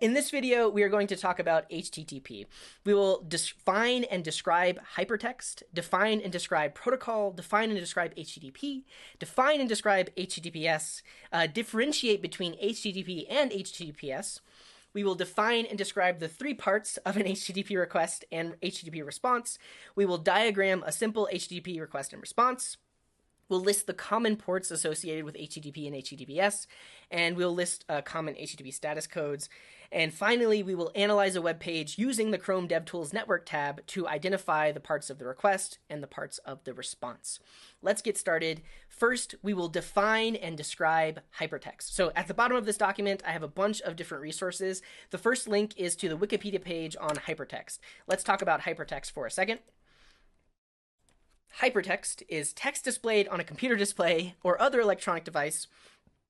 In this video, we are going to talk about HTTP. We will define and describe hypertext, define and describe protocol, define and describe HTTP, define and describe HTTPS, differentiate between HTTP and HTTPS. We will define and describe the three parts of an HTTP request and HTTP response. We will diagram a simple HTTP request and response. We'll list the common ports associated with HTTP and HTTPS, and we'll list common HTTP status codes. And finally, we will analyze a web page using the Chrome DevTools Network tab to identify the parts of the request and the parts of the response. Let's get started. First, we will define and describe hypertext. So at the bottom of this document, I have a bunch of different resources. The first link is to the Wikipedia page on hypertext. Let's talk about hypertext for a second. Hypertext is text displayed on a computer display or other electronic device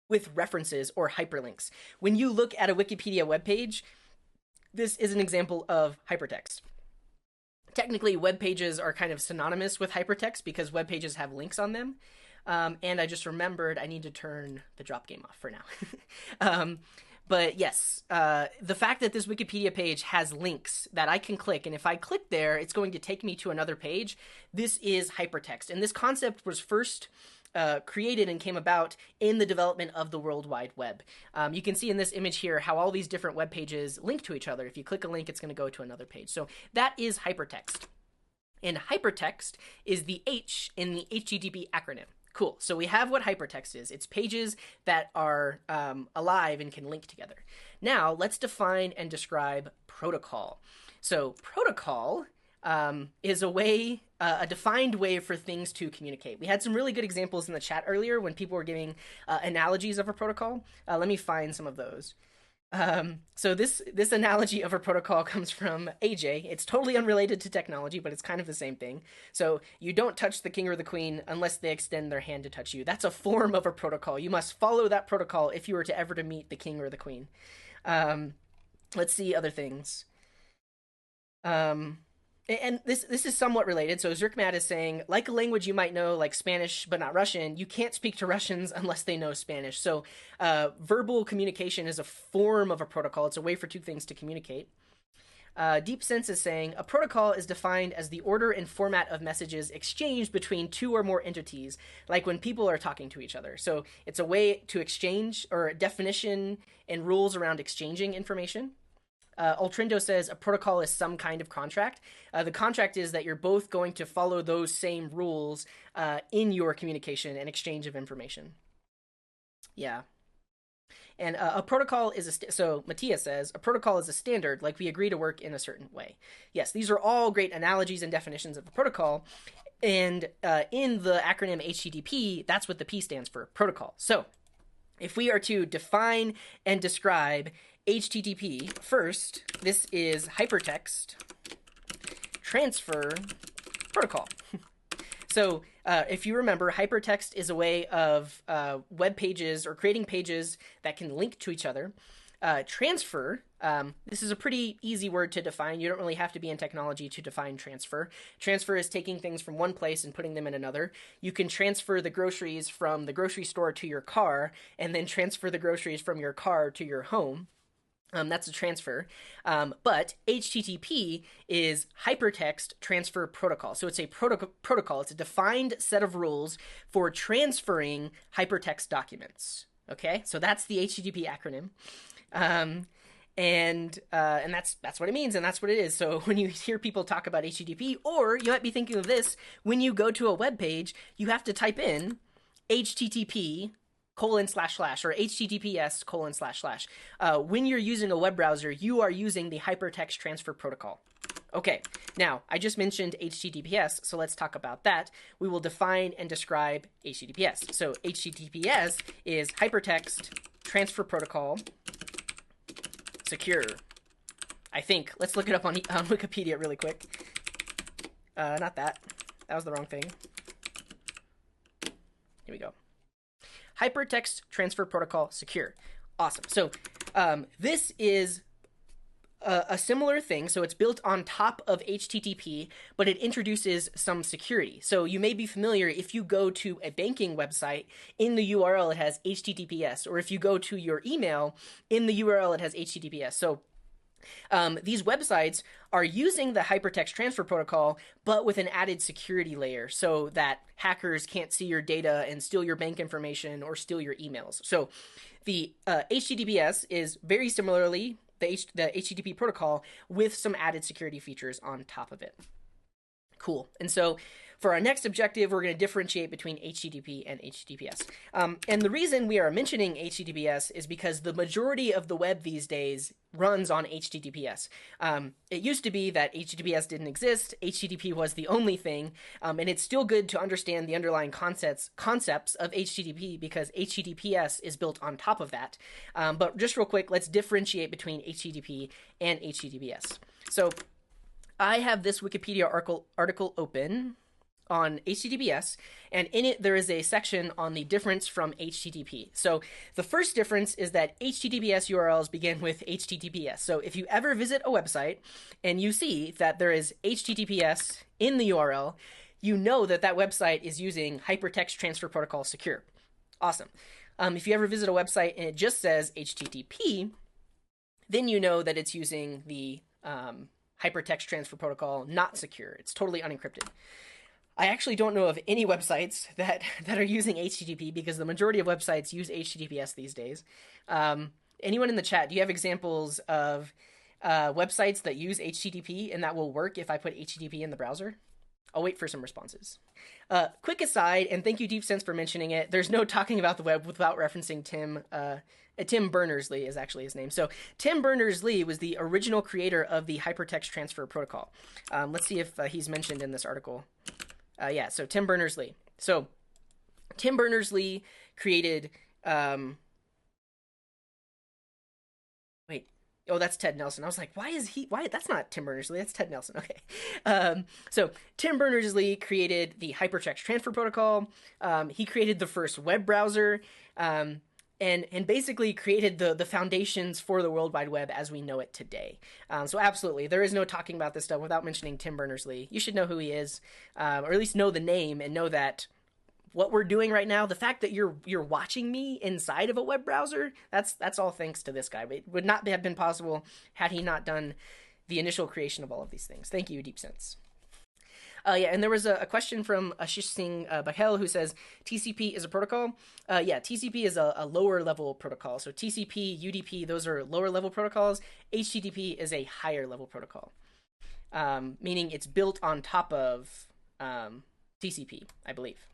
with references or hyperlinks. When you look at a Wikipedia webpage, this is an example of hypertext. Technically, web pages are kind of synonymous with hypertext because web pages have links on them. And I just remembered I need to turn the drop game off for now. But yes, the fact that this Wikipedia page has links that I can click, and if I click there, it's going to take me to another page. This is hypertext. And this concept was first created and came about in the development of the World Wide Web. You can see in this image here how all these different web pages link to each other. If you click a link, it's going to go to another page. So that is hypertext. And hypertext is the H in the HTTP acronym. Cool. So we have what hypertext is. It's pages that are alive and can link together. Now let's define and describe protocol. So protocol is a defined way for things to communicate. We had some really good examples in the chat earlier when people were giving analogies of a protocol. Let me find some of those. So this analogy of a protocol comes from AJ. It's totally unrelated to technology, but it's kind of the same thing. So you don't touch the king or the queen unless they extend their hand to touch you. That's a form of a protocol. You must follow that protocol if you were to ever to meet the king or the queen. Let's see other things. And this is somewhat related. So Zirkmat is saying, like a language you might know, like Spanish, but not Russian, you can't speak to Russians unless they know Spanish. So verbal communication is a form of a protocol. It's a way for two things to communicate. Deep Sense is saying, a protocol is defined as the order and format of messages exchanged between two or more entities, like when people are talking to each other. So it's a way to exchange, or a definition and rules around exchanging information. Ultrindo says a protocol is some kind of contract. The contract is that you're both going to follow those same rules in your communication and exchange of information. Yeah. And a protocol is so Matthias says, a protocol is a standard, like we agree to work in a certain way. Yes, these are all great analogies and definitions of a protocol. And in the acronym HTTP, that's what the P stands for, protocol. So if we are to define and describe HTTP, first, this is hypertext transfer protocol. So if you remember, hypertext is a way of web pages or creating pages that can link to each other. Transfer, this is a pretty easy word to define. You don't really have to be in technology to define transfer. Transfer is taking things from one place and putting them in another. You can transfer the groceries from the grocery store to your car, and then transfer the groceries from your car to your home. That's a transfer. But HTTP is Hypertext Transfer Protocol. So it's a protocol. It's a defined set of rules for transferring hypertext documents. Okay, so that's the HTTP acronym. And that's what it means, and that's what it is. So when you hear people talk about HTTP, or you might be thinking of this, when you go to a web page, you have to type in HTTP:// or HTTPS://. When you're using a web browser, you are using the Hypertext Transfer Protocol. Okay, now I just mentioned HTTPS, so let's talk about that. We will define and describe HTTPS. So HTTPS is Hypertext Transfer Protocol Secure. I think. Let's look it up on Wikipedia really quick. Not that. That was the wrong thing. Here we go. Hypertext Transfer Protocol Secure. Awesome. So this is a similar thing. So it's built on top of HTTP, but it introduces some security. So you may be familiar if you go to a banking website, in the URL it has HTTPS, or if you go to your email, in the URL it has HTTPS. So these websites are using the hypertext transfer protocol, but with an added security layer so that hackers can't see your data and steal your bank information or steal your emails. So the HTTPS is very similarly the HTTP protocol with some added security features on top of it. Cool. And so for our next objective, we're going to differentiate between HTTP and HTTPS. And the reason we are mentioning HTTPS is because the majority of the web these days runs on HTTPS. It used to be that HTTPS didn't exist. HTTP was the only thing. And it's still good to understand the underlying concepts of HTTP because HTTPS is built on top of that. But just real quick, let's differentiate between HTTP and HTTPS. So I have this Wikipedia article open on HTTPS, and in it there is a section on the difference from HTTP. So the first difference is that HTTPS URLs begin with HTTPS. So if you ever visit a website and you see that there is HTTPS in the URL, you know that that website is using Hypertext Transfer Protocol Secure. Awesome. If you ever visit a website and it just says HTTP, then you know that it's using the Hypertext Transfer Protocol not secure. It's totally unencrypted. I actually don't know of any websites that are using HTTP because the majority of websites use HTTPS these days. Anyone in the chat, do you have examples of websites that use HTTP and that will work if I put HTTP in the browser? I'll wait for some responses. Quick aside, and thank you DeepSense for mentioning it, there's no talking about the web without referencing Tim. Tim Berners-Lee is actually his name. So Tim Berners-Lee was the original creator of the Hypertext Transfer Protocol. Let's see if he's mentioned in this article. Yeah, so Tim Berners-Lee. So Tim Berners-Lee created... wait. Oh, that's Ted Nelson. I was like, why? That's not Tim Berners-Lee. That's Ted Nelson. Okay. So Tim Berners-Lee created the Hypertext Transfer Protocol. He created the first web browser. And basically created the foundations for the World Wide Web as we know it today. So absolutely, there is no talking about this stuff without mentioning Tim Berners-Lee. You should know who he is, or at least know the name and know that what we're doing right now, the fact that you're watching me inside of a web browser, that's all thanks to this guy. It would not have been possible had he not done the initial creation of all of these things. Thank you, DeepSense. Yeah, and there was a question from Ashish Singh Bakhel who says TCP is a protocol. Yeah, TCP is a lower level protocol. So TCP, UDP, those are lower level protocols. HTTP is a higher level protocol, meaning it's built on top of TCP, I believe.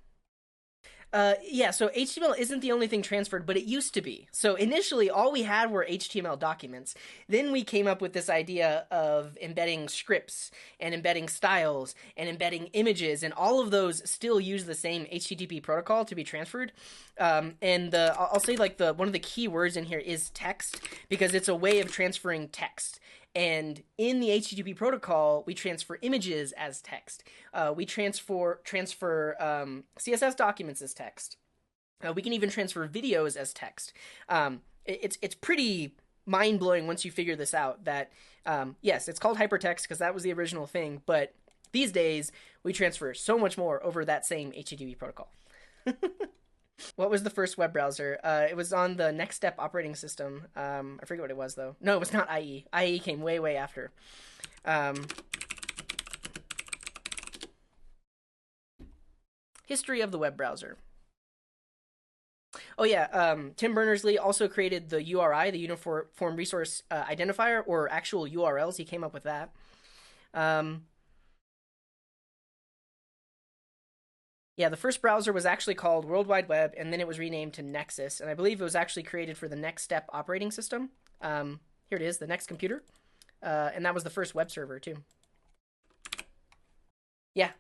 Yeah, so HTML isn't the only thing transferred, but it used to be. So initially, all we had were HTML documents. Then we came up with this idea of embedding scripts and embedding styles and embedding images, and all of those still use the same HTTP protocol to be transferred. And I'll say like one of the key words in here is text, because it's a way of transferring text. And in the HTTP protocol, we transfer images as text. We transfer CSS documents as text. We can even transfer videos as text. It's pretty mind-blowing once you figure this out that, yes, it's called hypertext because that was the original thing, but these days we transfer so much more over that same HTTP protocol. What was the first web browser? It was on the Next Step operating system. I forget what it was, though. No, it was not IE. IE came way, way after. History of the web browser. Oh, yeah. Tim Berners-Lee also created the URI, the Uniform Resource Identifier, or actual URLs. He came up with that. Yeah, the first browser was actually called World Wide Web, and then it was renamed to Nexus, and I believe it was actually created for the Next Step operating system. Here it is, the Next Computer, and that was the first web server, too. Yeah,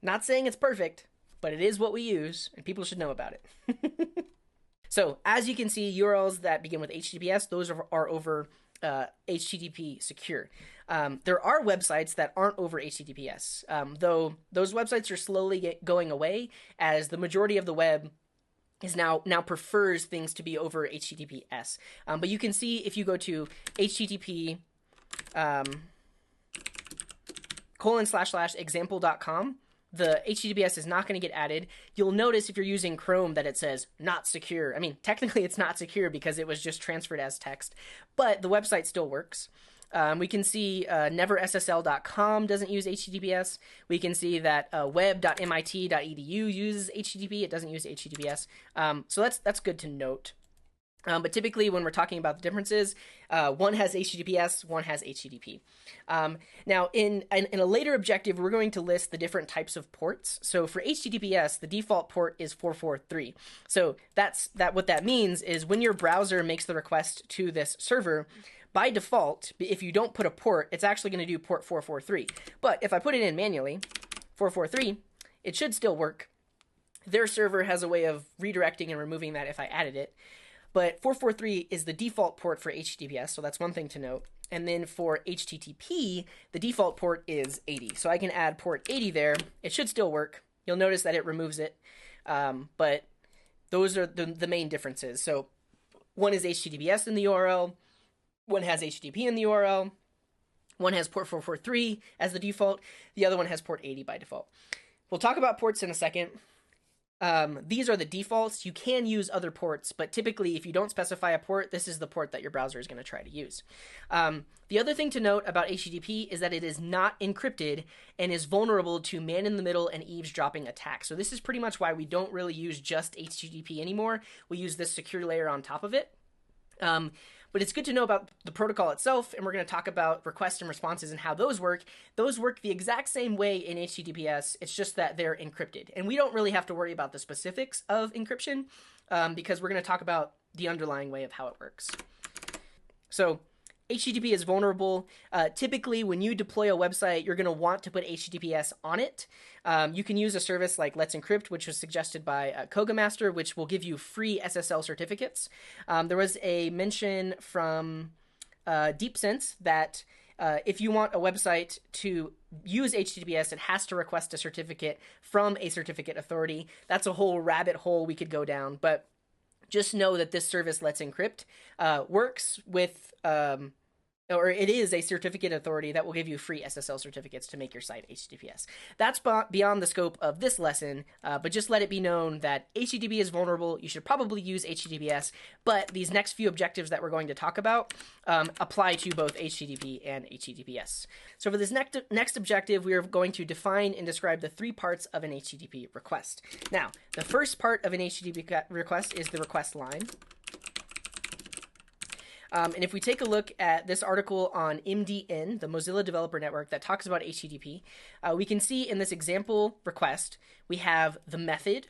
not saying it's perfect, but it is what we use, and people should know about it. So, as you can see, URLs that begin with HTTPS, those are over HTTP secure. There are websites that aren't over HTTPS, though those websites are slowly going away as the majority of the web is now prefers things to be over HTTPS. But you can see if you go to HTTP ://example.com, the HTTPS is not going to get added. You'll notice if you're using Chrome that it says not secure. I mean, technically it's not secure because it was just transferred as text, but the website still works. We can see neverssl.com doesn't use HTTPS. We can see that web.mit.edu uses HTTP. It doesn't use HTTPS. So that's good to note. But typically when we're talking about the differences, one has HTTPS, one has HTTP. Now, in a later objective, we're going to list the different types of ports. So for HTTPS, the default port is 443. So what that means is when your browser makes the request to this server, by default, if you don't put a port, it's actually going to do port 443. But if I put it in manually, 443, it should still work. Their server has a way of redirecting and removing that if I added it. But 443 is the default port for HTTPS, so that's one thing to note. And then for HTTP, the default port is 80. So I can add port 80 there. It should still work. You'll notice that it removes it. But those are the main differences. So one is HTTPS in the URL. One has HTTP in the URL. One has port 443 as the default. The other one has port 80 by default. We'll talk about ports in a second. These are the defaults. You can use other ports, but typically if you don't specify a port, this is the port that your browser is going to try to use. The other thing to note about HTTP is that it is not encrypted and is vulnerable to man-in-the-middle and eavesdropping attacks. So this is pretty much why we don't really use just HTTP anymore. We use this secure layer on top of it. But it's good to know about the protocol itself, and we're going to talk about requests and responses and how those work. Those work the exact same way in HTTPS. It's just that they're encrypted. And we don't really have to worry about the specifics of encryption because we're going to talk about the underlying way of how it works. So HTTP is vulnerable. Typically, when you deploy a website, you're going to want to put HTTPS on it. You can use a service like Let's Encrypt, which was suggested by Kogamaster, which will give you free SSL certificates. There was a mention from DeepSense that if you want a website to use HTTPS, it has to request a certificate from a certificate authority. That's a whole rabbit hole we could go down, but just know that this service, Let's Encrypt, works with, or it is a certificate authority that will give you free SSL certificates to make your site HTTPS. That's beyond the scope of this lesson, but just let it be known that HTTP is vulnerable. You should probably use HTTPS, but these next few objectives that we're going to talk about apply to both HTTP and HTTPS. So for this next objective, we are going to define and describe the three parts of an HTTP request. Now, the first part of an HTTP request is the request line. And if we take a look at this article on MDN, the Mozilla Developer Network, that talks about HTTP, we can see in this example request, we have the method,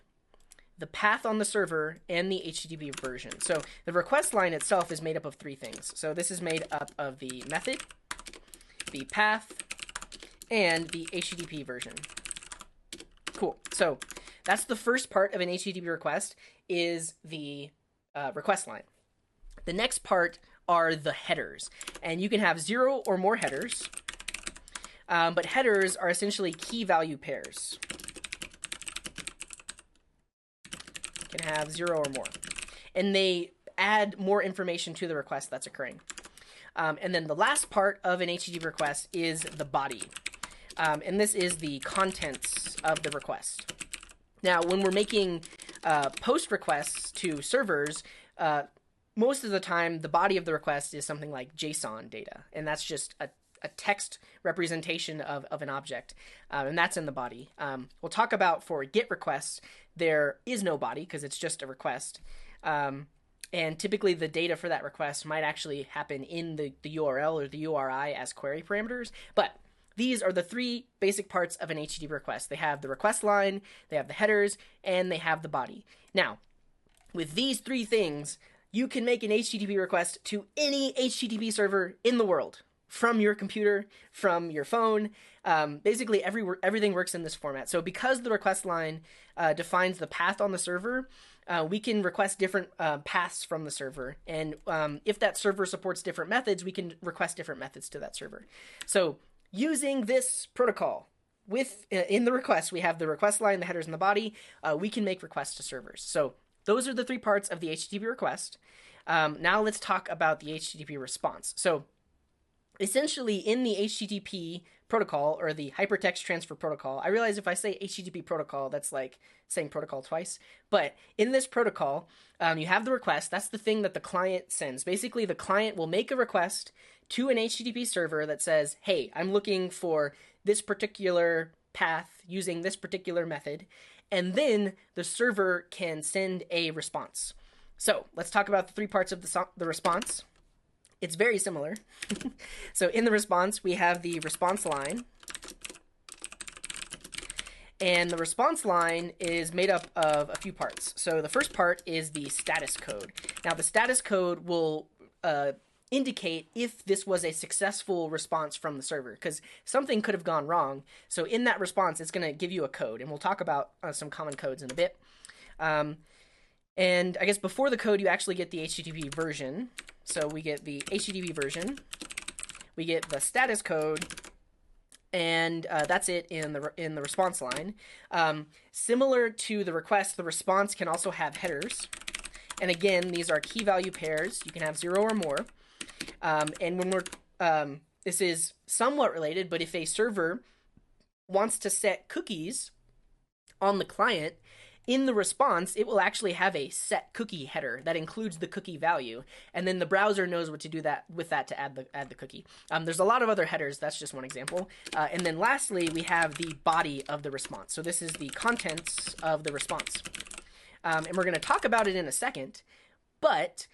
the path on the server, and the HTTP version. So the request line itself is made up of three things. So this is made up of the method, the path, and the HTTP version. Cool. So that's the first part of an HTTP request, is the request line. The next part are the headers, and you can have 0 or more headers, but headers are essentially key value pairs. You can have 0 or more, and they add more information to the request that's occurring. And then the last part of an HTTP request is the body, and this is the contents of the request. Now, when we're making post requests to servers, most of the time, the body of the request is something like JSON data, and that's just a text representation of an object, and that's in the body. We'll talk about for GET requests, there is no body because it's just a request, and typically the data for that request might actually happen in the URL or the URI as query parameters, but these are the three basic parts of an HTTP request. They have the request line, they have the headers, and they have the body. Now, with these three things, you can make an HTTP request to any HTTP server in the world, from your computer, from your phone. Basically, everything works in this format. So because the request line defines the path on the server, we can request different paths from the server. And if that server supports different methods, we can request different methods to that server. So using this protocol, in the request, we have the request line, the headers, and the body. We can make requests to servers. So those are the three parts of the HTTP request. Now let's talk about the HTTP response. So essentially in the HTTP protocol, or the hypertext transfer protocol. I realize if I say HTTP protocol, that's like saying protocol twice. But in this protocol, you have the request. That's the thing that the client sends. Basically, the client will make a request to an HTTP server that says, hey, I'm looking for this particular path using this particular method. And then the server can send a response. So let's talk about the three parts of the response. It's very similar. So in the response, we have the response line. And the response line is made up of a few parts. So the first part is the status code. Now, the status code will indicate if this was a successful response from the server, because something could have gone wrong. So in that response, it's going to give you a code. And we'll talk about some common codes in a bit. And I guess before the code, you actually get the HTTP version. So we get the HTTP version, we get the status code, and that's it in the response line. Similar to the request, the response can also have headers. And again, these are key value pairs. You can have 0 or more. And when we're this is somewhat related, but if a server wants to set cookies on the client, in the response, it will actually have a set cookie header that includes the cookie value, and then the browser knows what to do with that to add the cookie. There's a lot of other headers. That's just one example. And then lastly, we have the body of the response. So this is the contents of the response. And we're going to talk about it in a second, but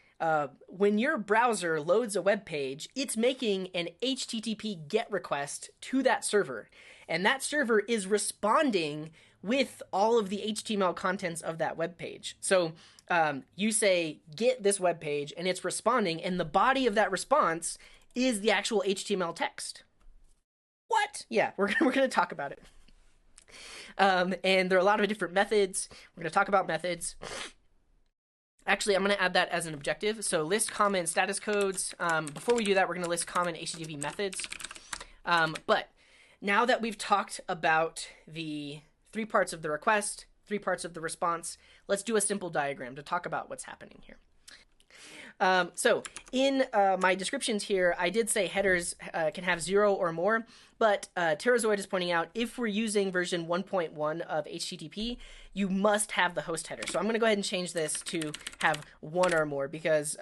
when your browser loads a web page, it's making an HTTP GET request to that server, and that server is responding with all of the HTML contents of that web page. So you say, get this web page, and it's responding, and the body of that response is the actual HTML text. What? Yeah, we're going to talk about it. And there are a lot of different methods. We're going to talk about methods. Actually, I'm going to add that as an objective. So list common status codes. Before we do that, we're going to list common HTTP methods. But now that we've talked about the three parts of the request, three parts of the response, let's do a simple diagram to talk about what's happening here. So in my descriptions here, I did say headers can have 0 or more, but Terrazoid is pointing out if we're using version 1.1 of HTTP, you must have the host header. So I'm going to go ahead and change this to have 1 or more, because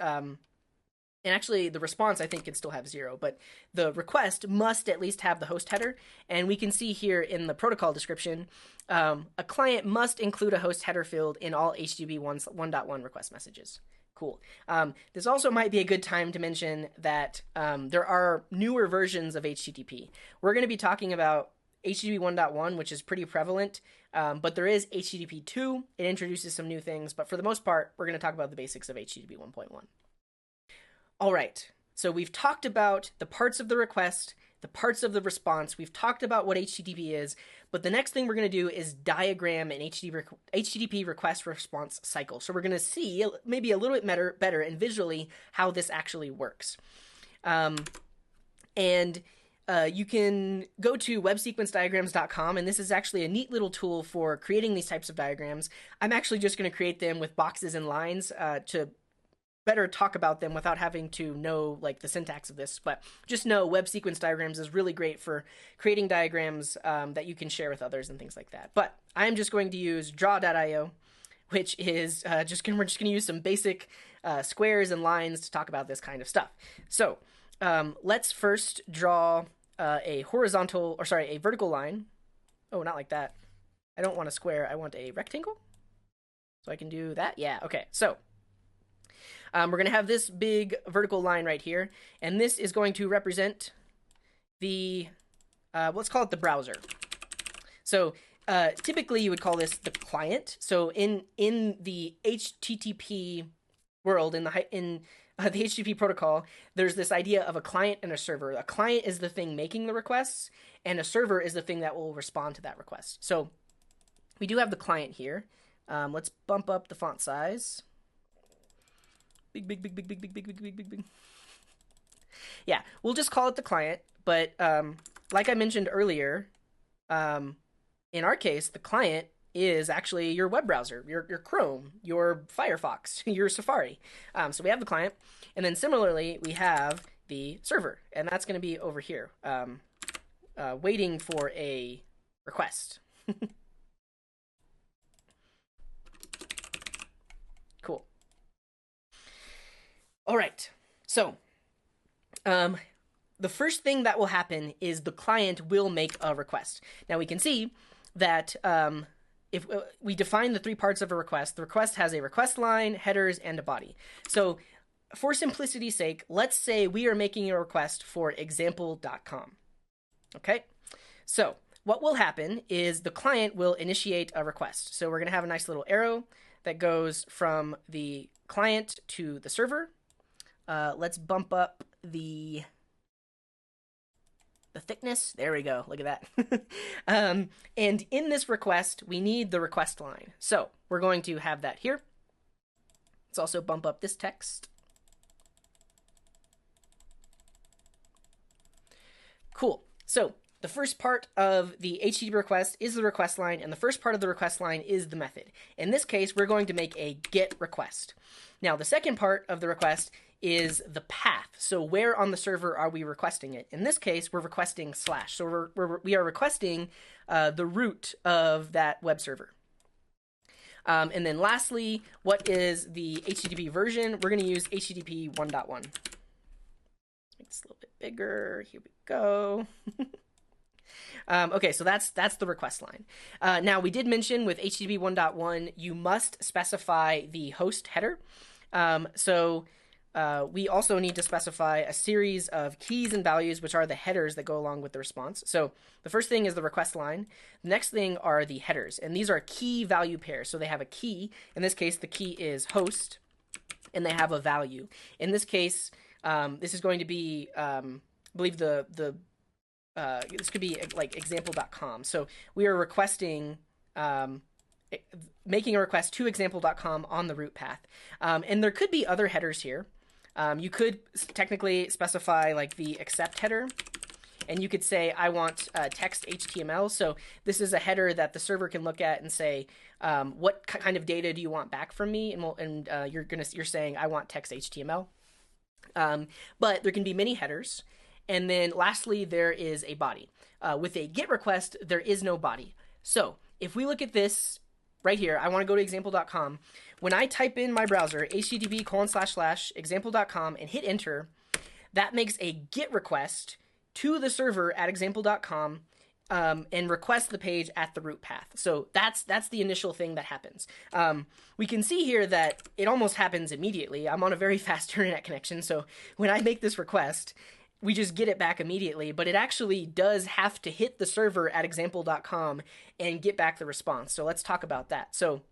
and actually the response I think can still have 0, but the request must at least have the host header. And we can see here in the protocol description, a client must include a host header field in all HTTP 1.1 request messages. Cool. This also might be a good time to mention that there are newer versions of HTTP. We're going to be talking about HTTP 1.1, which is pretty prevalent, but there is HTTP 2. It introduces some new things, but for the most part, we're going to talk about the basics of HTTP 1.1. All right, so we've talked about the parts of the request, the parts of the response. We've talked about what HTTP is, but the next thing we're going to do is diagram an HTTP request response cycle. So we're going to see maybe a little bit better and visually how this actually works. You can go to websequencediagrams.com, and this is actually a neat little tool for creating these types of diagrams. I'm actually just going to create them with boxes and lines to better talk about them without having to know like the syntax of this, but just know web sequence diagrams is really great for creating diagrams that you can share with others and things like that. But I'm just going to use draw.io, which is we're just going to use some basic squares and lines to talk about this kind of stuff. So let's first draw a vertical line. Oh, not like that. I don't want a square. I want a rectangle. So I can do that. Yeah. Okay. So we're going to have this big vertical line right here, and this is going to represent the, let's call it the browser. So typically you would call this the client. So in the HTTP world, in the HTTP protocol, there's this idea of a client and a server. A client is the thing making the requests, and a server is the thing that will respond to that request. So we do have the client here. Let's bump up the font size. Big. Yeah, we'll just call it the client, but like I mentioned earlier, in our case, the client is actually your web browser, your Chrome, your Firefox, your Safari. So we have the client, and then similarly, we have the server, and that's going to be over here, waiting for a request. Cool. All right. So, the first thing that will happen is the client will make a request. Now we can see that if we define the three parts of a request, the request has a request line, headers, and a body. So for simplicity's sake, let's say we are making a request for example.com. Okay, so what will happen is the client will initiate a request. So we're going to have a nice little arrow that goes from the client to the server. Let's bump up the thickness. There we go. Look at that. And in this request, we need the request line. So we're going to have that here. Let's also bump up this text. Cool. So the first part of the HTTP request is the request line, and the first part of the request line is the method. In this case, we're going to make a GET request. Now, the second part of the request is the path. So where on the server are we requesting it? In this case, we're requesting /. So we are requesting the root of that web server. And then lastly, what is the HTTP version? We're going to use HTTP 1.1. Make this a little bit bigger. Here we go. Okay, so that's the request line. Now, we did mention with HTTP 1.1, you must specify the host header. We also need to specify a series of keys and values, which are the headers that go along with the response. So the first thing is the request line. The next thing are the headers, and these are key value pairs. So they have a key. In this case, the key is host, and they have a value. In this case, this is going to be, I believe this could be like example.com. So we are requesting, making a request to example.com on the root path. And there could be other headers here. You could technically specify like the accept header, and you could say, I want text HTML. So this is a header that the server can look at and say, what kind of data do you want back from me? And you're saying, I want text HTML. But there can be many headers. And then lastly, there is a body. With a GET request, there is no body. So if we look at this right here, I want to go to example.com. When I type in my browser, http://example.com and hit enter, that makes a GET request to the server at example.com and request the page at the root path. So that's the initial thing that happens. We can see here that it almost happens immediately. I'm on a very fast internet connection, so when I make this request, we just get it back immediately, but it actually does have to hit the server at example.com and get back the response. So let's talk about that. So,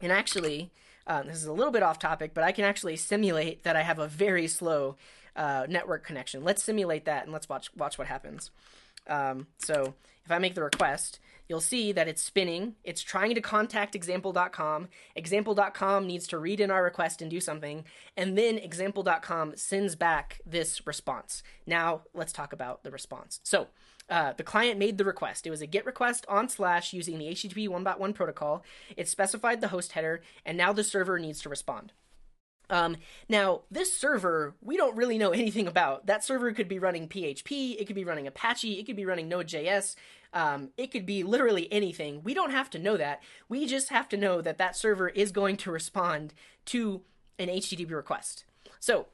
and actually, this is a little bit off topic, but I can actually simulate that I have a very slow network connection. Let's simulate that and let's watch what happens. So if I make the request, you'll see that it's spinning. It's trying to contact example.com. Example.com needs to read in our request and do something. And then example.com sends back this response. Now let's talk about the response. So the client made the request. It was a GET request on / using the HTTP 1.1 protocol. It specified the host header, and now the server needs to respond. Now, this server, we don't really know anything about. That server could be running PHP, it could be running Apache, it could be running node.js, it could be literally anything. We don't have to know that. We just have to know that that server is going to respond to an HTTP request. So,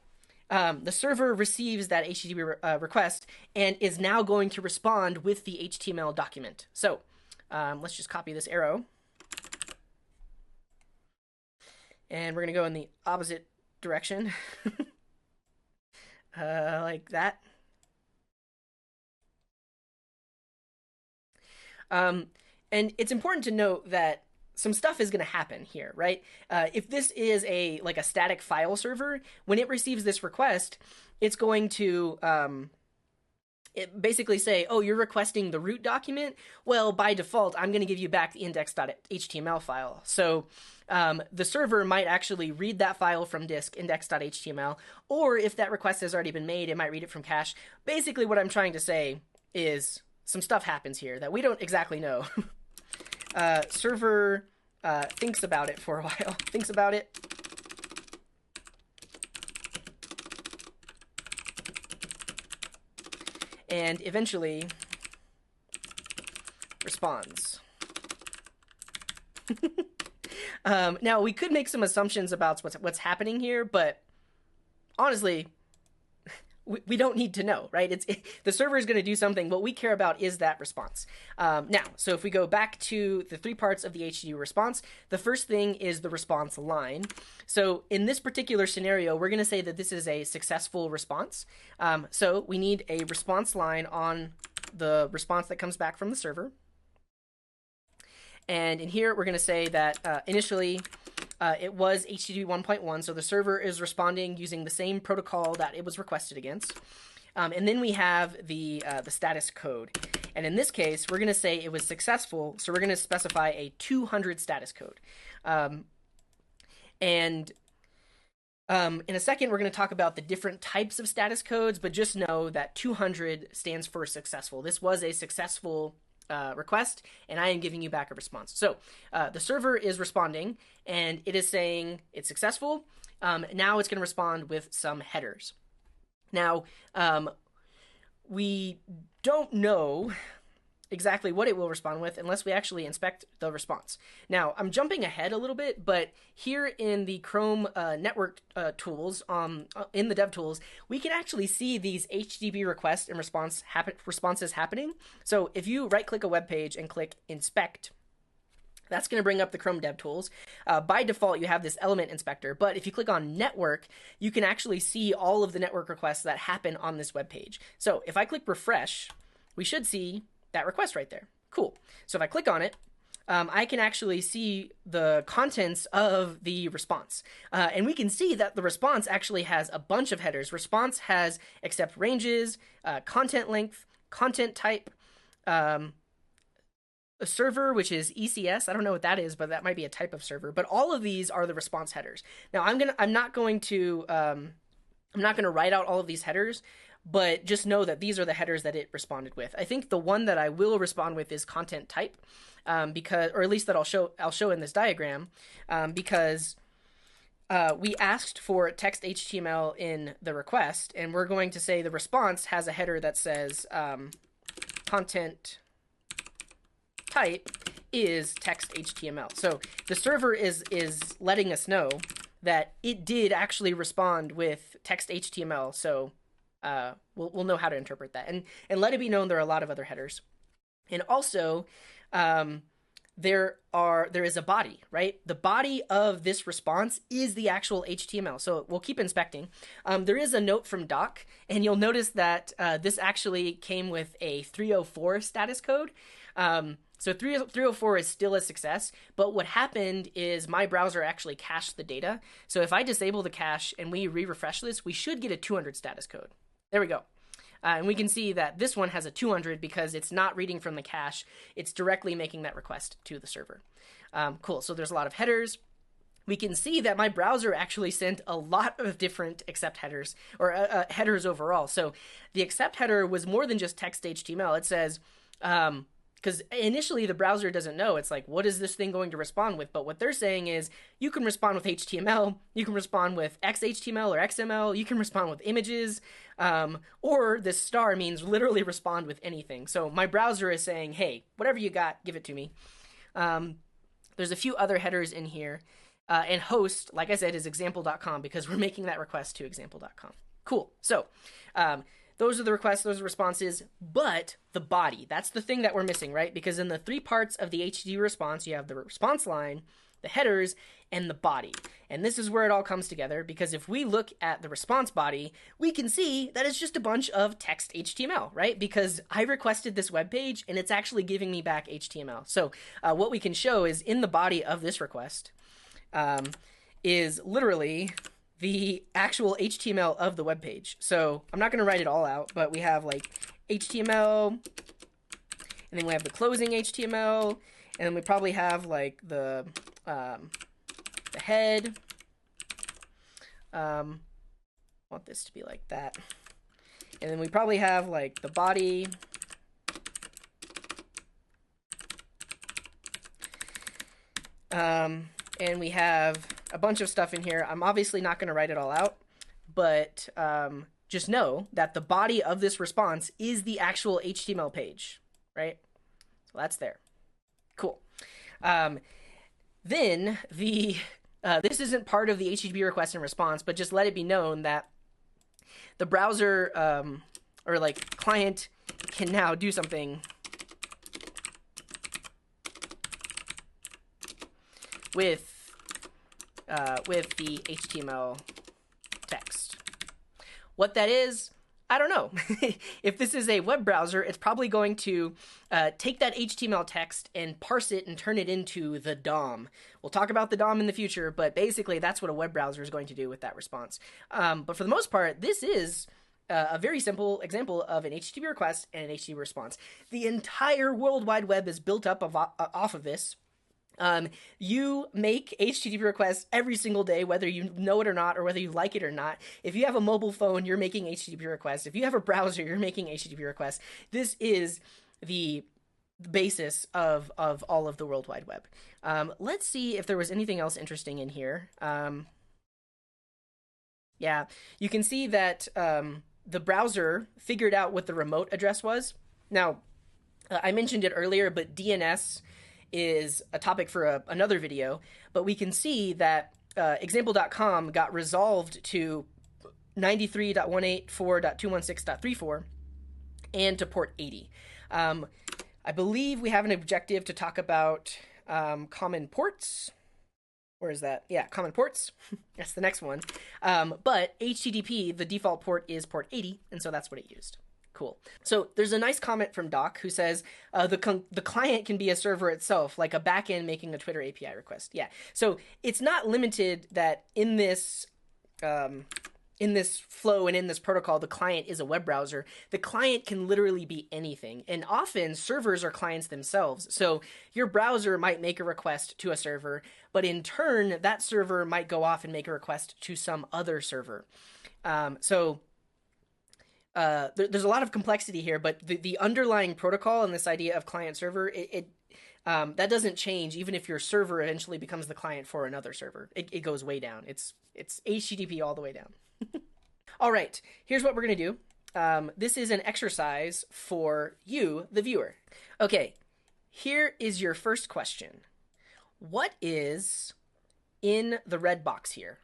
the server receives that HTTP request and is now going to respond with the HTML document. So, let's just copy this arrow. And we're going to go in the opposite direction, like that. And it's important to note that some stuff is going to happen here, right? If this is like a static file server, when it receives this request, it's going to basically say, oh, you're requesting the root document? Well, by default, I'm going to give you back the index.html file. So the server might actually read that file from disk, index.html, or if that request has already been made, it might read it from cache. Basically, what I'm trying to say is some stuff happens here that we don't exactly know. Server thinks about it for a while, thinks about it. and eventually responds. Now, we could make some assumptions about what's happening here, but honestly, we don't need to know, right? The server is going to do something. What we care about is that response. Now, so if we go back to the three parts of the HTTP response, the first thing is the response line. So in this particular scenario, we're going to say that this is a successful response. So we need a response line on the response that comes back from the server. And in here, we're going to say that initially it was HTTP 1.1, so the server is responding using the same protocol that it was requested against. And then we have the status code. And in this case, we're going to say it was successful, so we're going to specify a 200 status code. In a second, we're going to talk about the different types of status codes, but just know that 200 stands for successful. This was a successful request, and I am giving you back a response. So the server is responding, and it is saying it's successful. Now it's going to respond with some headers. Now, we don't know exactly what it will respond with unless we actually inspect the response. Now, I'm jumping ahead a little bit, but here in the Chrome network tools, in the dev tools, we can actually see these HTTP request and responses happening. So if you right-click a web page and click Inspect, that's going to bring up the Chrome DevTools. By default, you have this element inspector, but if you click on network, you can actually see all of the network requests that happen on this web page. So if I click refresh, we should see that request right there. Cool. So if I click on it, I can actually see the contents of the response. And we can see that the response actually has a bunch of headers. Response has accept ranges, content length, content type, a server, which is ECS. I don't know what that is, but that might be a type of server. But all of these are the response headers. Now, I'm not going to write out all of these headers, but just know that these are the headers that it responded with. I think the one that I will respond with is content type, because, or at least that I'll show in this diagram, because we asked for text HTML in the request, and we're going to say the response has a header that says content type is text HTML. So the server is letting us know that it did actually respond with text HTML. So we'll know how to interpret that, and let it be known there are a lot of other headers, and also there is a body, right? The body of this response is the actual HTML. So we'll keep inspecting. There is a note from doc, and you'll notice that this actually came with a 304 status code. So 304 is still a success, but what happened is my browser actually cached the data. So if I disable the cache and we refresh this, we should get a 200 status code. There we go. And we can see that this one has a 200 because it's not reading from the cache. It's directly making that request to the server. Cool. So there's a lot of headers. We can see that my browser actually sent a lot of different accept headers, or headers overall. So the accept header was more than just text HTML. It says, because initially the browser doesn't know. It's like, what is this thing going to respond with? But what they're saying is, you can respond with HTML, you can respond with XHTML or XML, you can respond with images, or this star means literally respond with anything. So my browser is saying, hey, whatever you got, give it to me. There's a few other headers in here. And host, like I said, is example.com because we're making that request to example.com. Cool. So those are the requests, those are responses, but the body, that's the thing that we're missing, right? Because in the three parts of the HTTP response, you have the response line, the headers, and the body. And this is where it all comes together, because if we look at the response body, we can see that it's just a bunch of text HTML, right? Because I requested this web page, and it's actually giving me back HTML. So what we can show is in the body of this request is literally the actual HTML of the web page. So I'm not going to write it all out, but we have like HTML, and then we have the closing HTML, and then we probably have like the head. Want this to be like that, and then we probably have like the body. And we have a bunch of stuff in here. I'm obviously not going to write it all out, but just know that the body of this response is the actual HTML page, right? So that's there. Cool. Then this isn't part of the HTTP request and response, but just let it be known that the browser or like client can now do something with the HTML text. What that is, I don't know. If this is a web browser, it's probably going to take that HTML text and parse it and turn it into the DOM. We'll talk about the DOM in the future, but basically that's what a web browser is going to do with that response. But for the most part, this is a very simple example of an HTTP request and an HTTP response. The entire World Wide Web is built up off of this. You make HTTP requests every single day, whether you know it or not, or whether you like it or not. If you have a mobile phone, you're making HTTP requests. If you have a browser, you're making HTTP requests. This is the basis of all of the World Wide Web. Let's see if there was anything else interesting in here. Yeah, you can see that the browser figured out what the remote address was. Now, I mentioned it earlier, but DNS is a topic for another video, but we can see that example.com got resolved to 93.184.216.34 and to port 80. I believe we have an objective to talk about common ports. Where is that? Yeah, common ports. That's the next one. But HTTP, the default port is port 80, and so that's what it used. Cool. So there's a nice comment from Doc who says the client can be a server itself, like a backend making a Twitter API request. Yeah. So it's not limited that in this flow and in this protocol, the client is a web browser. The client can literally be anything. And often servers are clients themselves. So your browser might make a request to a server, but in turn, that server might go off and make a request to some other server. There's a lot of complexity here, but the underlying protocol and this idea of client server, that doesn't change even if your server eventually becomes the client for another server. It goes way down. It's HTTP all the way down. All right, here's what we're going to do. This is an exercise for you, the viewer. Okay, here is your first question. What is in the red box here?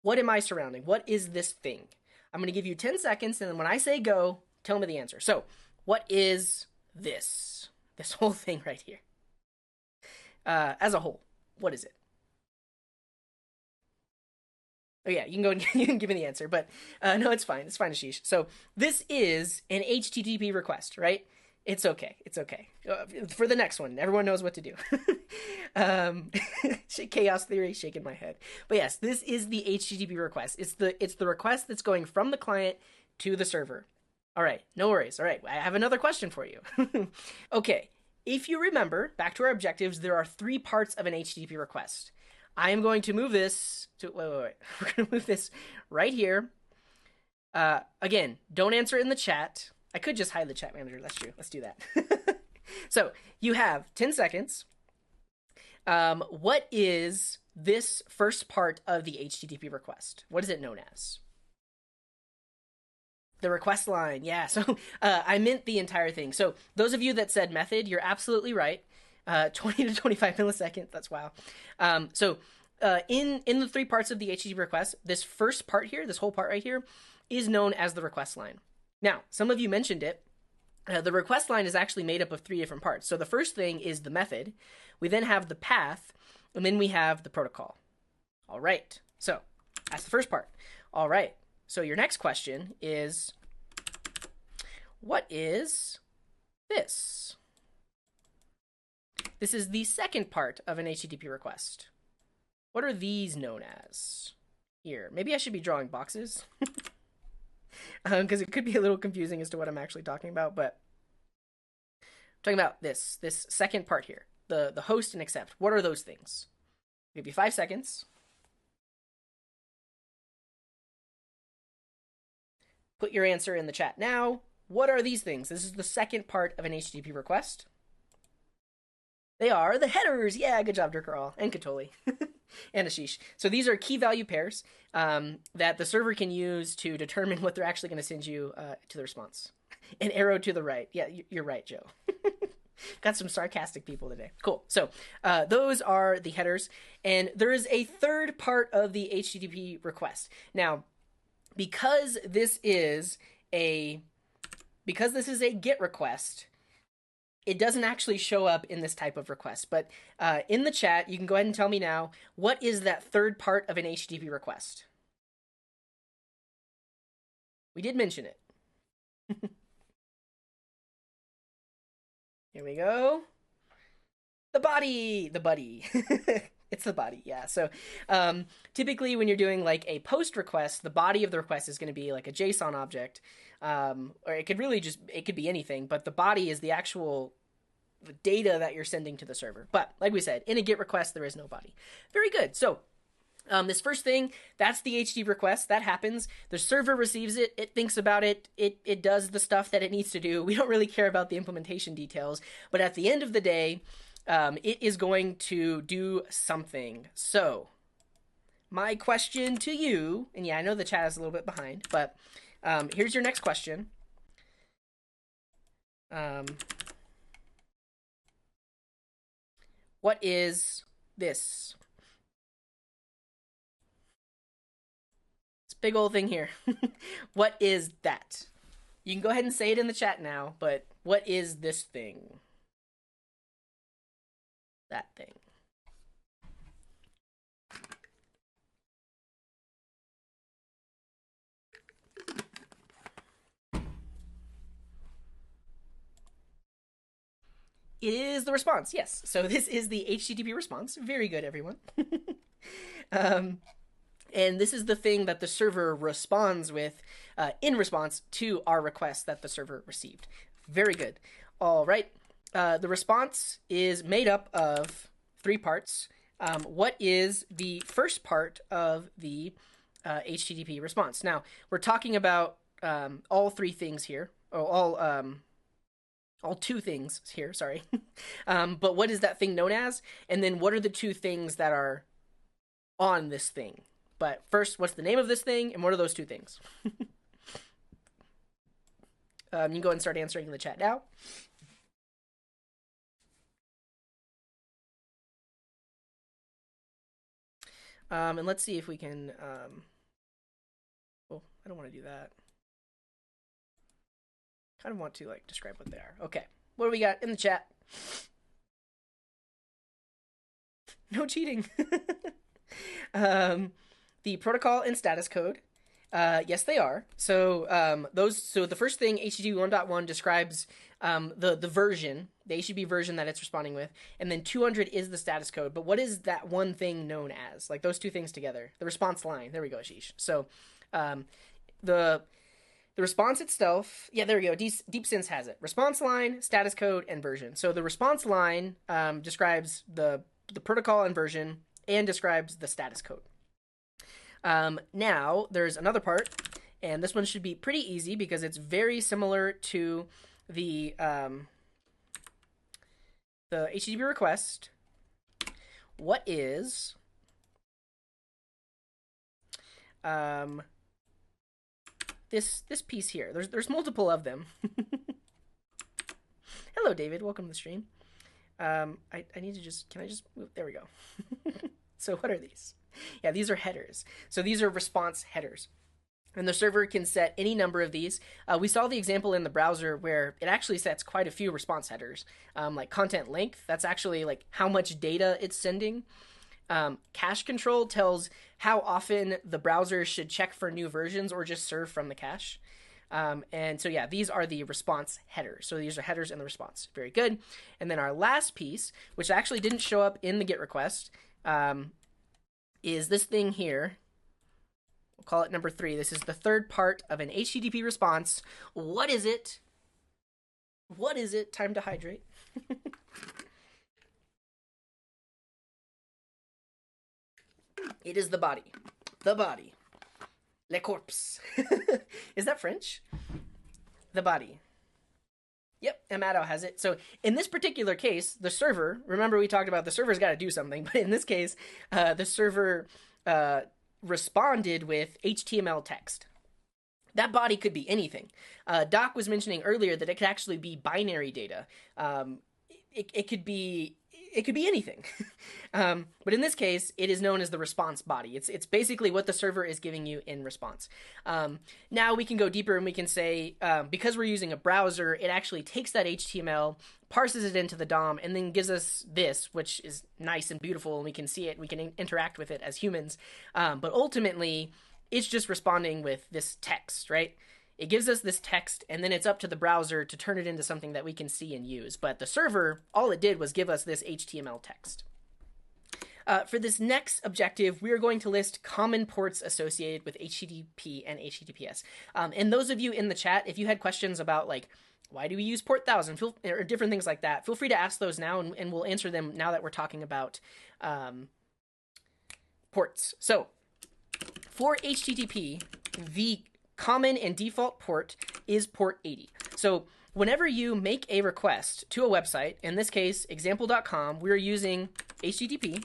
What am I surrounding? What is this thing? I'm going to give you 10 seconds, and then when I say go, tell me the answer. So, what is this? This whole thing right here. As a whole, what is it? Oh yeah, you can go and you can give me the answer, but no, it's fine. It's fine, Ashish. So, this is an HTTP request, right? It's okay. It's okay. For the next one, everyone knows what to do. Chaos theory, shaking my head. But yes, this is the HTTP request. It's the request that's going from the client to the server. All right, no worries. All right, I have another question for you. Okay, if you remember, back to our objectives, there are 3 parts of an HTTP request. I am going to move this to, wait. We're going to move this right here. Again, don't answer it in the chat. I could just hide the chat manager. That's true. Let's do that. So you have 10 seconds. What is this first part of the HTTP request? What is it known as? The request line. Yeah. So I meant the entire thing. So those of you that said method, you're absolutely right. 20 to 25 milliseconds. That's wow. In the 3 parts of the HTTP request, this first part here, this whole part right here, is known as the request line. Now, some of you mentioned it. The request line is actually made up of 3 different parts. So the first thing is the method. We then have the path, and then we have the protocol. All right. So that's the first part. All right. So your next question is, what is this? This is the second part of an HTTP request. What are these known as? Here, maybe I should be drawing boxes. Because it could be a little confusing as to what I'm actually talking about, but I'm talking about this second part here, the host and accept. What are those things? I'll give you 5 seconds. Put your answer in the chat now. What are these things? This is the second part of an HTTP request. They are the headers. Yeah, good job, Dirk and Katoli. And Ashish. So these are key value pairs that the server can use to determine what they're actually going to send you to the response. An arrow to the right. Yeah, you're right, Joe. Got some sarcastic people today. Cool. So those are the headers. And there is a third part of the HTTP request. Now, because this is a GET request, it doesn't actually show up in this type of request. But in the chat, you can go ahead and tell me now, what is that third part of an HTTP request? We did mention it. Here we go. The body, the buddy. It's the body, yeah. So typically when you're doing like a post request, the body of the request is going to be like a JSON object. Or it could really just, it could be anything, but the body is the actual data that you're sending to the server. But like we said, in a GET request, there is no body. Very good. So this first thing, that's the HTTP request. That happens. The server receives it. It thinks about it. It does the stuff that it needs to do. We don't really care about the implementation details. But at the end of the day, it is going to do something. So my question to you, and yeah, I know the chat is a little bit behind, but here's your next question. What is this? It's a big old thing here. What is that? You can go ahead and say it in the chat now, but what is this thing? That thing. It is the response, yes. So this is the HTTP response. Very good, everyone. And this is the thing that the server responds with in response to our request that the server received. Very good. All right. The response is made up of three parts. What is the first part of the HTTP response? Now, we're talking about all three things here, or all two things here, sorry. But what is that thing known as? And then what are the two things that are on this thing? But first, what's the name of this thing, and what are those two things? You can go ahead and start answering in the chat now. And let's see if we can... oh, I don't want to do that. Kind of want to like describe what they are. Okay, what do we got in the chat? No cheating. The protocol and status code. Yes, they are. So So the first thing, HTTP 1.1 describes the version, the HTTP version that it's responding with, and then 200 is the status code. But what is that one thing known as? Like those two things together. The response line. There we go, Ashish. So the response itself, yeah, there we go. DeepSense has it. Response line, status code, and version. So the response line describes the protocol and version and describes the status code. Now, there's another part, and this one should be pretty easy because it's very similar to the HTTP request. What is this piece here? There's multiple of them. Hello, David. Welcome to the stream. I need to just, can I just move? There we go. So what are these? Yeah, these are headers. So these are response headers. And the server can set any number of these. We saw the example in the browser where it actually sets quite a few response headers, like content length. That's actually like how much data it's sending. Cache control tells how often the browser should check for new versions or just serve from the cache. And so, yeah, these are the response headers. So these are headers in the response. Very good. And then our last piece, which actually didn't show up in the GET request, is this thing here. We'll call it number 3. This is the third part of an HTTP response. What is it? What is it? Time to hydrate. It is the body. The body. Le corpse. Is that French? The body. Yep. Amato has it. So in this particular case, the server, remember we talked about the server's got to do something, but in this case, the server responded with HTML text. That body could be anything. Doc was mentioning earlier that it could actually be binary data. It could be anything. But in this case, it is known as the response body. It's basically what the server is giving you in response. Now we can go deeper and we can say, because we're using a browser, it actually takes that HTML, parses it into the DOM, and then gives us this, which is nice and beautiful, and we can see it, and we can interact with it as humans. But ultimately, it's just responding with this text, right? It gives us this text, and then it's up to the browser to turn it into something that we can see and use. But the server, all it did was give us this HTML text. For this next objective, we are going to list common ports associated with HTTP and HTTPS. And those of you in the chat, if you had questions about, like, why do we use port 1000, or different things like that, feel free to ask those now, and we'll answer them now that we're talking about ports. So, for HTTP, the common and default port is port 80. So whenever you make a request to a website, in this case, example.com, we're using HTTP,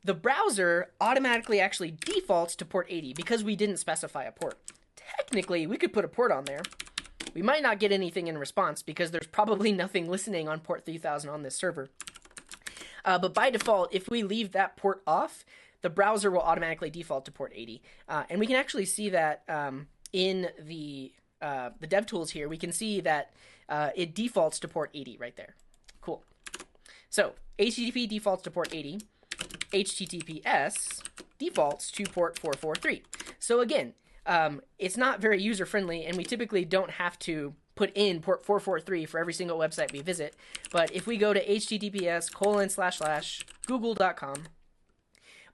the browser automatically actually defaults to port 80 because we didn't specify a port. Technically, we could put a port on there. We might not get anything in response because there's probably nothing listening on port 3000 on this server. But by default, if we leave that port off, the browser will automatically default to port 80. And we can actually see that in the DevTools here. We can see that it defaults to port 80 right there. Cool. So HTTP defaults to port 80. HTTPS defaults to port 443. So again, it's not very user-friendly, and we typically don't have to put in port 443 for every single website we visit. But if we go to https://google.com,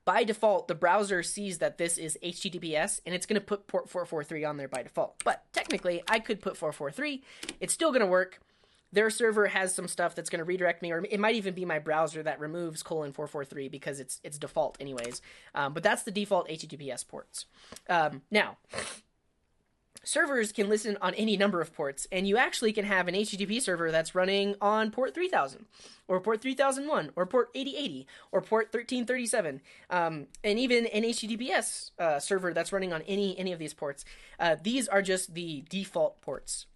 by default, the browser sees that this is HTTPS, and it's going to put port 443 on there by default. But technically, I could put 443. It's still going to work. Their server has some stuff that's going to redirect me, or it might even be my browser that removes :443 because it's default anyways. But that's the default HTTPS ports. Now, servers can listen on any number of ports, and you actually can have an HTTP server that's running on port 3000, or port 3001, or port 8080, or port 1337, and even an HTTPS server that's running on any of these ports. These are just the default ports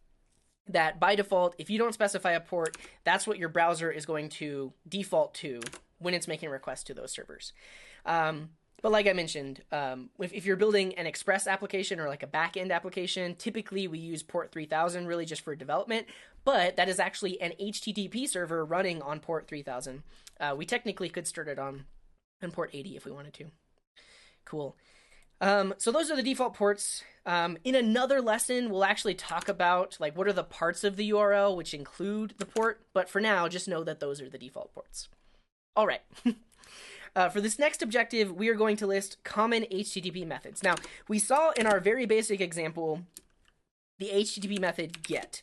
that, by default, if you don't specify a port, that's what your browser is going to default to when it's making requests to those servers. But like I mentioned, if you're building an Express application or like a back-end application, typically we use port 3000 really just for development, but that is actually an HTTP server running on port 3000. We technically could start it on port 80 if we wanted to. Cool. So those are the default ports. In another lesson, we'll actually talk about like what are the parts of the URL which include the port, but for now, just know that those are the default ports. All right. For this next objective, we are going to list common HTTP methods. Now, we saw in our very basic example the HTTP method get.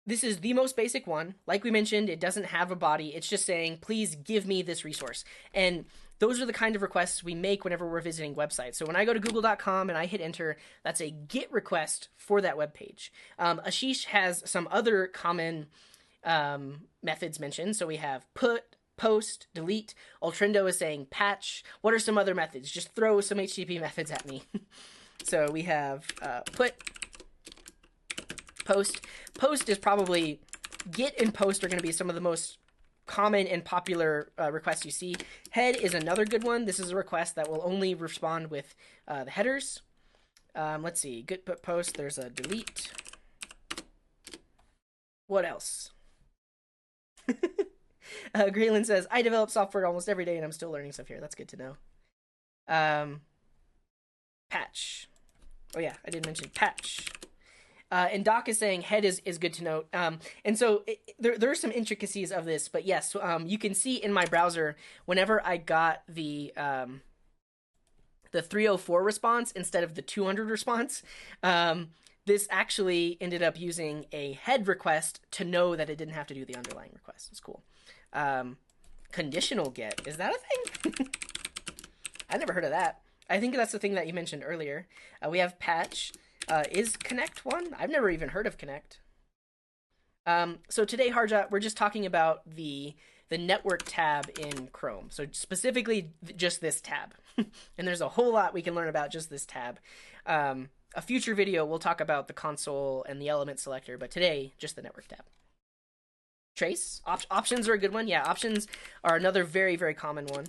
This is the most basic one. Like we mentioned, it doesn't have a body. It's just saying, please give me this resource. And those are the kind of requests we make whenever we're visiting websites. So when I go to google.com and I hit enter, that's a GET request for that web page. Ashish has some other common methods mentioned. So we have put, post, delete. Ultrendo is saying patch. What are some other methods? Just throw some HTTP methods at me. So we have put, post. Post is probably, get and post are going to be some of the most common and popular requests you see. Head is another good one. This is a request that will only respond with the headers. Let's see, get, put, post. There's a delete. What else? Graylin says, I develop software almost every day and I'm still learning stuff here. That's good to know. Patch. Oh yeah, I did mention patch. And Doc is saying head is good to note. And so there are some intricacies of this, but yes, you can see in my browser, whenever I got the 304 response instead of the 200 response, this actually ended up using a head request to know that it didn't have to do the underlying request. It's cool. Conditional get, is that a thing? I never heard of that. I think that's the thing that you mentioned earlier. We have patch. Is Connect one? I've never even heard of Connect. So today, Harjot, we're just talking about the network tab in Chrome. So specifically just this tab. And there's a whole lot we can learn about just this tab. A future video, we'll talk about the console and the element selector, but today, just the network tab. Trace? Options are a good one. Yeah, options are another very, very common one.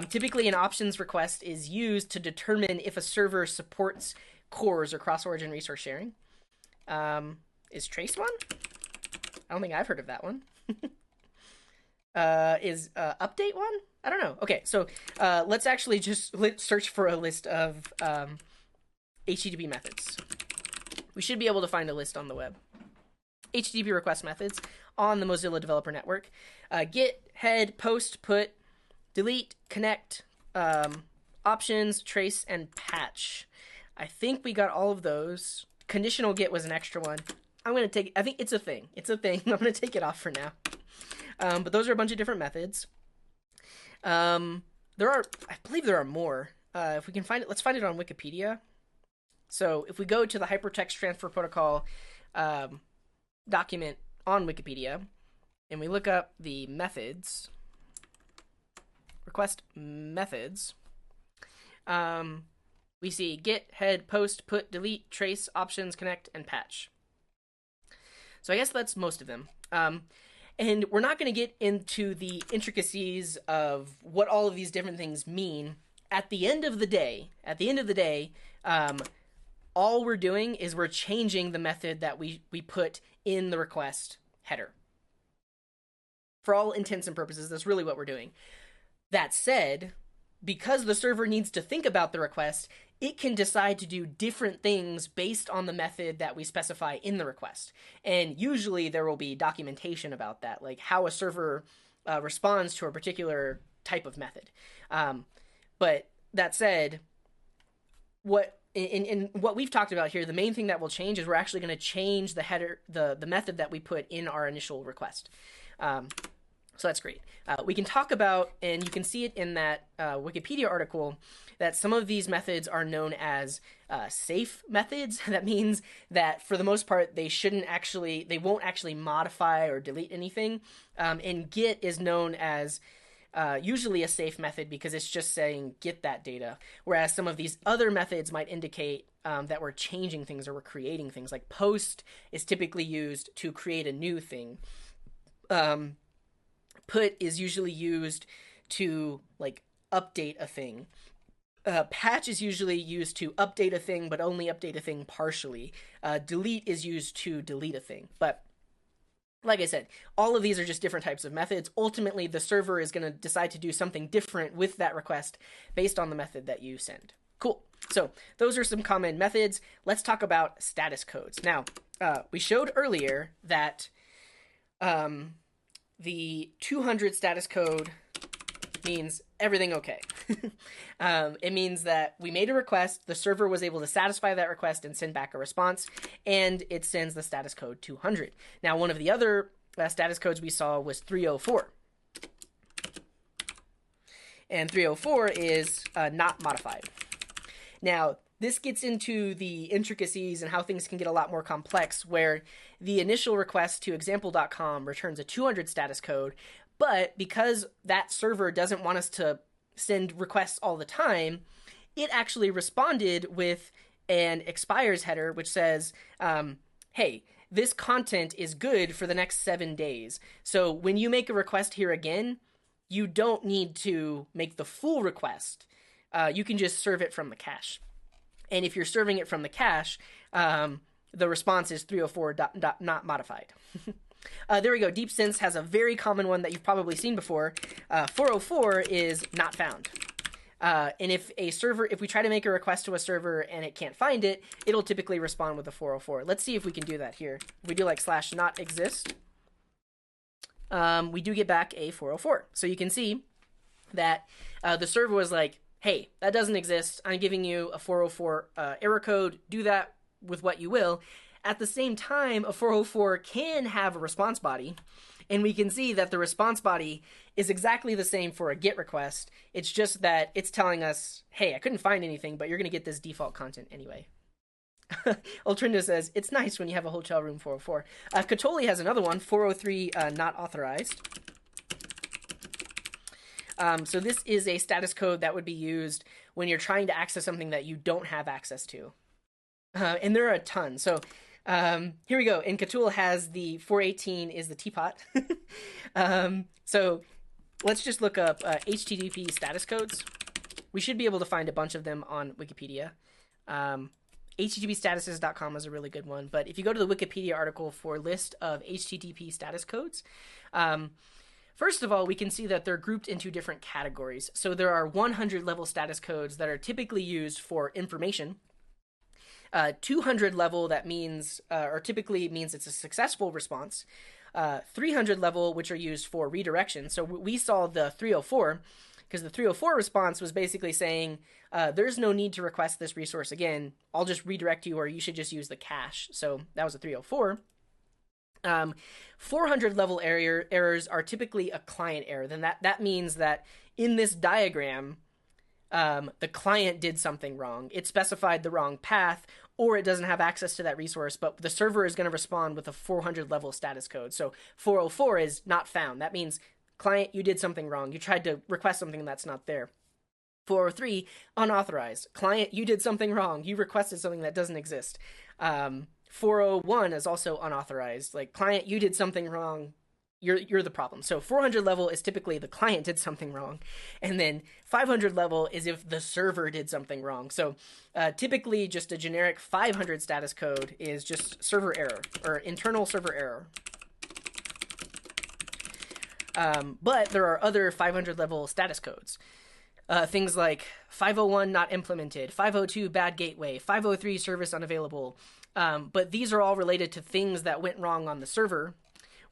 Typically, an options request is used to determine if a server supports CORS or cross-origin resource sharing. Is Trace one? I don't think I've heard of that one. Is Update one? I don't know. Okay, so let's actually just search for a list of HTTP methods. We should be able to find a list on the web. HTTP request methods on the Mozilla Developer Network. Get, head, post, put, delete, connect, options, trace, and patch. I think we got all of those. Conditional get was an extra one. I'm going to take, I think it's a thing. It's a thing. I'm going to take it off for now. But those are a bunch of different methods. I believe there are more. If we can find it, let's find it on Wikipedia. So if we go to the HyperText Transfer Protocol document on Wikipedia, and we look up the methods, request methods, we see get, head, post, put, delete, trace, options, connect, and patch. So I guess that's most of them. And we're not going to get into the intricacies of what all of these different things mean. At the end of the day, all we're doing is we're changing the method that we put in the request header. For all intents and purposes, that's really what we're doing. That said, because the server needs to think about the request, it can decide to do different things based on the method that we specify in the request. And usually there will be documentation about that, like how a server responds to a particular type of method. But that said, in what we've talked about here, the main thing that will change is we're actually going to change the header, the method that we put in our initial request. So that's great. We can talk about, and you can see it in that Wikipedia article, that some of these methods are known as safe methods. That means that for the most part, they won't actually modify or delete anything. And get is known as usually a safe method because it's just saying get that data. Whereas some of these other methods might indicate that we're changing things or we're creating things. Like post is typically used to create a new thing. Put is usually used to like update a thing. Patch is usually used to update a thing, but only update a thing partially. Delete is used to delete a thing. But like I said, all of these are just different types of methods. Ultimately, the server is going to decide to do something different with that request based on the method that you send. Cool. So those are some common methods. Let's talk about status codes. Now, we showed earlier that the 200 status code means everything okay. It means that we made a request, the server was able to satisfy that request and send back a response, and it sends the status code 200. Now, one of the other status codes we saw was 304. And 304 is not modified. Now, this gets into the intricacies and how things can get a lot more complex, where the initial request to example.com returns a 200 status code, but because that server doesn't want us to send requests all the time, it actually responded with an expires header, which says, hey, this content is good for the next 7 days. So when you make a request here again, you don't need to make the full request. You can just serve it from the cache. And if you're serving it from the cache, the response is 304 not modified. There we go. DeepSense has a very common one that you've probably seen before. 404 is not found. And if we try to make a request to a server and it can't find it, it'll typically respond with a 404. Let's see if we can do that here. If we do like /not exist, we do get back a 404. So you can see that the server was like, hey, that doesn't exist. I'm giving you a 404 error code. Do that with what you will. At the same time, a 404 can have a response body, and we can see that the response body is exactly the same for a GET request. It's just that it's telling us, hey, I couldn't find anything, but you're going to get this default content anyway. Ultrinda says, it's nice when you have a hotel room 404. Catoli has another one, 403 not authorized. So this is a status code that would be used when you're trying to access something that you don't have access to. And there are a ton. So here we go. And Cthulhu has the 418 is the teapot. So let's just look up HTTP status codes. We should be able to find a bunch of them on Wikipedia. HTTPstatuses.com is a really good one. But if you go to the Wikipedia article for list of HTTP status codes, first of all, we can see that they're grouped into different categories. So there are 100 level status codes that are typically used for information. 200 level, that means, or typically means it's a successful response. 300 level, which are used for redirection. So we saw the 304, because the 304 response was basically saying, there's no need to request this resource again. I'll just redirect you, or you should just use the cache. So that was a 304. 400 level errors are typically a client error. Then that means that in this diagram, the client did something wrong. It specified the wrong path, or it doesn't have access to that resource, but the server is going to respond with a 400 level status code. So 404 is not found. That means, client, you did something wrong. You tried to request something that's not there. 403, unauthorized. Client, you did something wrong. You requested something that doesn't exist. 401 is also unauthorized. Like, client, you did something wrong. You're the problem. So 400 level is typically the client did something wrong. And then 500 level is if the server did something wrong. So typically just a generic 500 status code is just server error or internal server error. But there are other 500 level status codes. Things like 501 not implemented, 502 bad gateway, 503 service unavailable. But these are all related to things that went wrong on the server,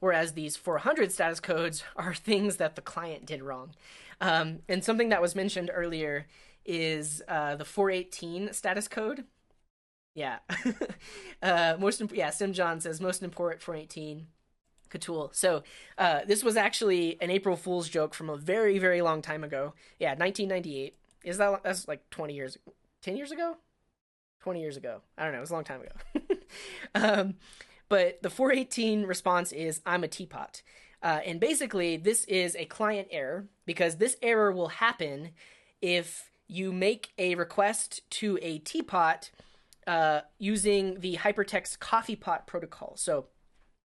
whereas these 400 status codes are things that the client did wrong. And something that was mentioned earlier is the 418 status code. Yeah. Sim John says most important 418. Cthulhu. So this was actually an April Fool's joke from a very, very long time ago. Yeah, 1998. That's like 20 years, 10 years ago? 20 years ago. I don't know. It was a long time ago. But the 418 response is, I'm a teapot. And basically, this is a client error, because this error will happen if you make a request to a teapot using the HyperText coffee pot protocol. So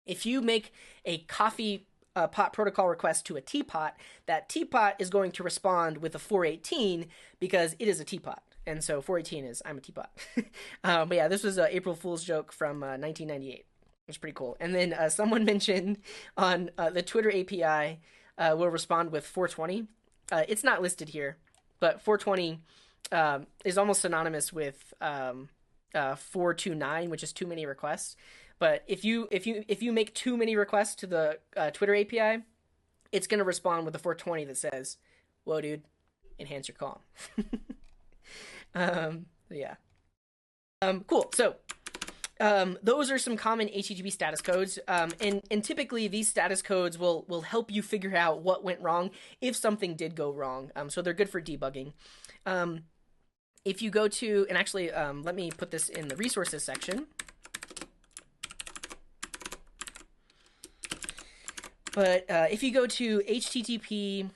if you make a coffee pot protocol request to a teapot, that teapot is going to respond with a 418 because it is a teapot. And so 418 is, I'm a teapot. But yeah, this was an April Fool's joke from 1998. It's pretty cool. And then someone mentioned on the Twitter API will respond with 420. It's not listed here, but 420 is almost synonymous with 429, which is too many requests. But if you make too many requests to the Twitter API, it's going to respond with a 420 that says, "Whoa, dude, enhance your call." Yeah. Cool. So those are some common HTTP status codes, and typically these status codes will help you figure out what went wrong if something did go wrong. So they're good for debugging. If you go to, and actually let me put this in the resources section. But if you go to HTTP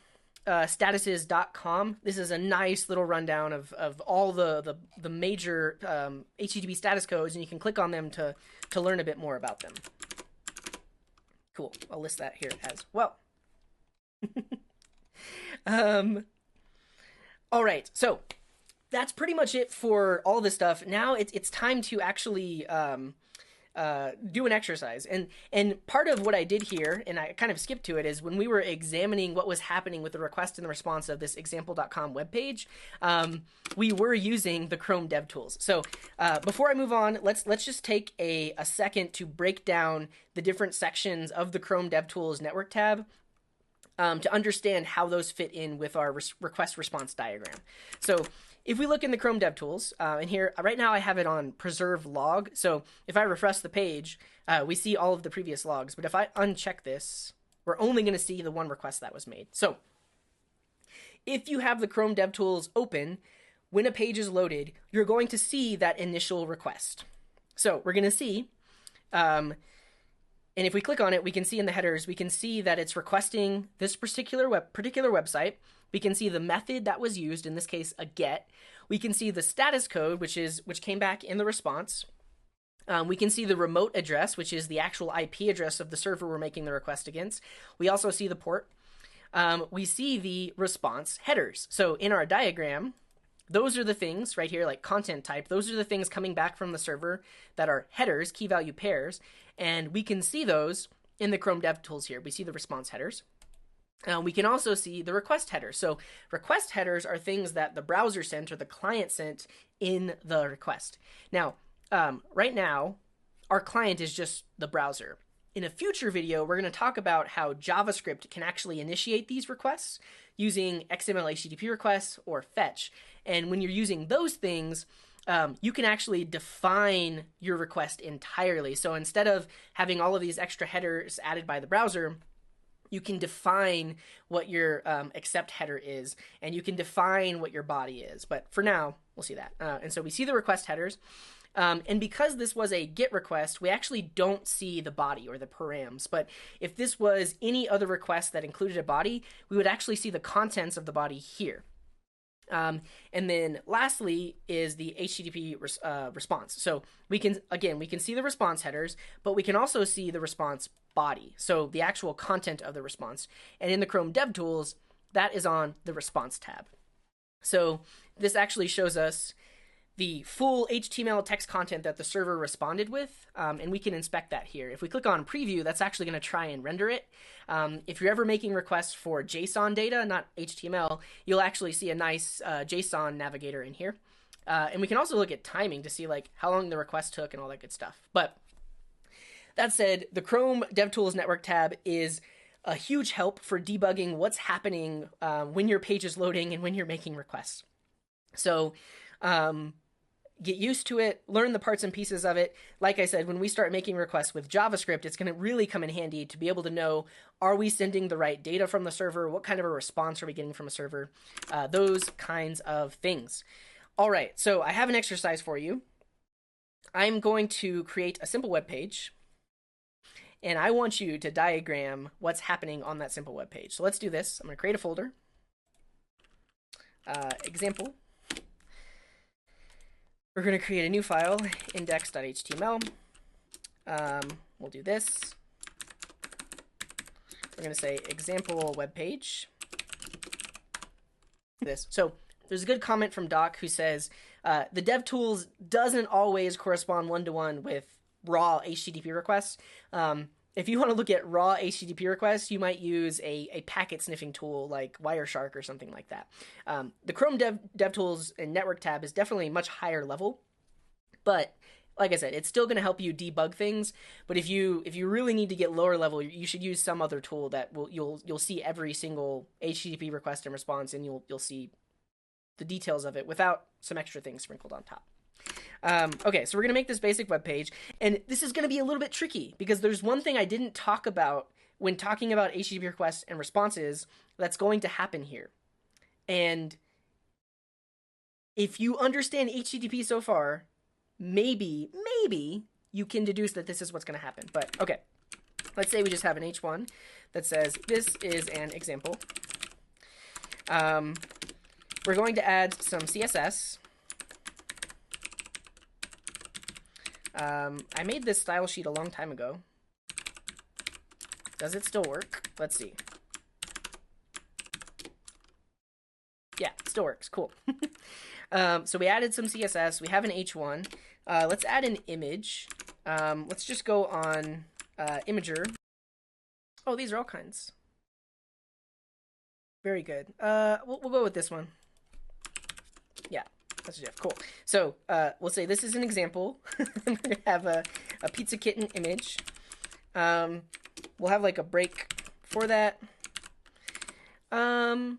statuses.com, this is a nice little rundown of all the major HTTP status codes, and you can click on them to learn a bit more about them. Cool. I'll list that here as well. All right. So that's pretty much it for all this stuff. Now it's time to actually do an exercise. And part of what I did here, and I kind of skipped to it, is when we were examining what was happening with the request and the response of this example.com webpage, we were using the Chrome DevTools. So before I move on, let's just take a second to break down the different sections of the Chrome DevTools network tab to understand how those fit in with our request response diagram. So if we look in the Chrome DevTools, and here, right now I have it on preserve log. So if I refresh the page, we see all of the previous logs. But if I uncheck this, we're only going to see the one request that was made. So if you have the Chrome DevTools open, when a page is loaded, you're going to see that initial request. So we're going to see, and if we click on it, we can see in the headers, we can see that it's requesting this particular website. We can see the method that was used, in this case, a get. We can see the status code, which came back in the response. We can see the remote address, which is the actual IP address of the server we're making the request against. We also see the port. We see the response headers. So in our diagram, those are the things right here, like content type. Those are the things coming back from the server that are headers, key value pairs. And we can see those in the Chrome DevTools here. We see the response headers. We can also see the request headers. So request headers are things that the browser sent or the client sent in the request. Now, right now, our client is just the browser. In a future video, we're going to talk about how JavaScript can actually initiate these requests using XML HTTP requests or fetch. And when you're using those things, you can actually define your request entirely. So instead of having all of these extra headers added by the browser, you can define what your accept header is, and you can define what your body is. But for now, we'll see that. And so we see the request headers. And because this was a GET request, we actually don't see the body or the params. But if this was any other request that included a body, we would actually see the contents of the body here. And then lastly is the HTTP response. So we can see the response headers, but we can also see the response body. So the actual content of the response. And in the Chrome DevTools, that is on the response tab. So this actually shows us the full HTML text content that the server responded with, and we can inspect that here. If we click on preview, that's actually going to try and render it. If you're ever making requests for JSON data, not HTML, you'll actually see a nice JSON navigator in here. And we can also look at timing to see like how long the request took and all that good stuff. But that said, the Chrome DevTools network tab is a huge help for debugging what's happening when your page is loading and when you're making requests. So get used to it, learn the parts and pieces of it. Like I said, when we start making requests with JavaScript, it's going to really come in handy to be able to know, are we sending the right data from the server? What kind of a response are we getting from a server? Those kinds of things. All right, so I have an exercise for you. I'm going to create a simple web page, and I want you to diagram what's happening on that simple web page. So let's do this. I'm going to create a folder, example. We're going to create a new file, index.html. We'll do this. We're going to say example web page. So there's a good comment from Doc who says the DevTools doesn't always correspond one-to-one with raw HTTP requests. If you want to look at raw HTTP requests, you might use a packet sniffing tool like Wireshark or something like that. The Chrome DevTools and Network tab is definitely much higher level, but like I said, it's still going to help you debug things. But if you really need to get lower level, you should use some other tool that you'll see every single HTTP request and response, and you'll see the details of it without some extra things sprinkled on top. Okay, so we're going to make this basic web page, and this is going to be a little bit tricky because there's one thing I didn't talk about when talking about HTTP requests and responses that's going to happen here. And if you understand HTTP so far, maybe you can deduce that this is what's going to happen. But okay, let's say we just have an H1 that says this is an example. We're going to add some CSS. I made this style sheet a long time ago. Does it still work? Let's see. Yeah, it still works. Cool. So we added some CSS. We have an H1. Let's add an image. Let's just go on Imager. Oh, these are all kinds. Very good. We'll go with this one. Yeah. That's Jeff. Cool. So we'll say this is an example. We're going to have a pizza kitten image. We'll have like a break for that. And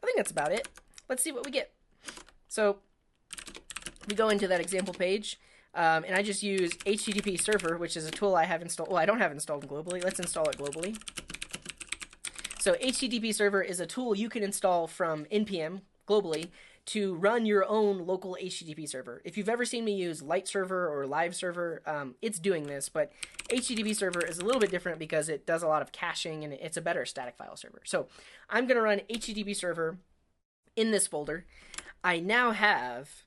I think that's about it. Let's see what we get. So we go into that example page. And I just use HTTPResponse, which is a tool I have installed. Well, I don't have installed globally. Let's install it globally. So HTTPServer is a tool you can install from NPM globally to run your own local HTTP server. If you've ever seen me use LightServer or LiveServer, it's doing this, but HTTPServer is a little bit different because it does a lot of caching and it's a better static file server. So I'm going to run HTTPServer in this folder. I now have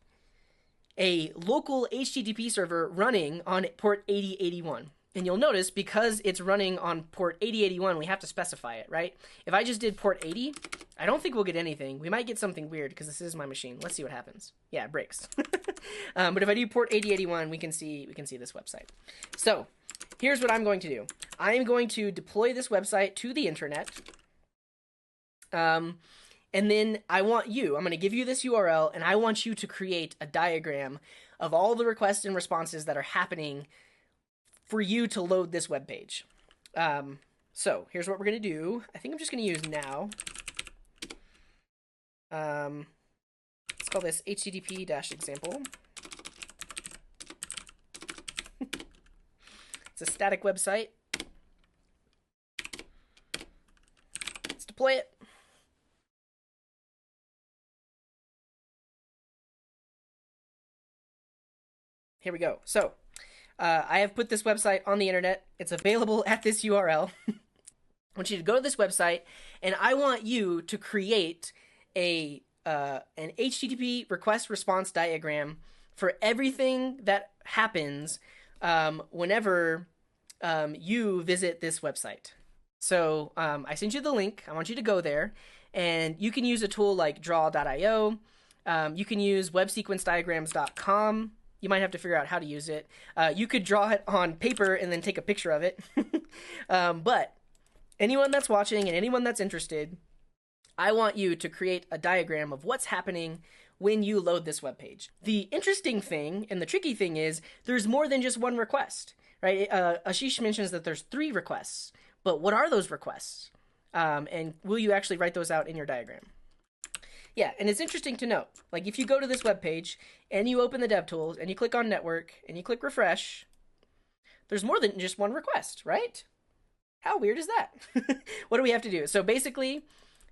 a local HTTP server running on port 8081. And you'll notice because it's running on port 8081, we have to specify it, right? If I just did port 80, I don't think we'll get anything. We might get something weird because this is my machine. Let's see what happens. Yeah, it breaks. But if I do port 8081, we can see this website. So here's what I'm going to do. I am going to deploy this website to the internet. And then I'm going to give you this URL, and I want you to create a diagram of all the requests and responses that are happening for you to load this web page. So here's what we're going to do. I think I'm just going to use now. Let's call this HTTP-example. It's a static website. Let's deploy it. Here we go. So I have put this website on the internet. It's available at this URL. I want you to go to this website, and I want you to create an HTTP request response diagram for everything that happens whenever you visit this website. So I sent you the link. I want you to go there, and you can use a tool like draw.io. You can use websequencediagrams.com. You might have to figure out how to use it. You could draw it on paper and then take a picture of it. But anyone that's watching and anyone that's interested, I want you to create a diagram of what's happening when you load this web page. The interesting thing and the tricky thing is there's more than just one request, right? Ashish mentions that there's 3 requests, but what are those requests? And will you actually write those out in your diagram? Yeah, and it's interesting to note, like if you go to this web page and you open the DevTools and you click on network and you click refresh, there's more than just one request, right? How weird is that? What do we have to do? So basically,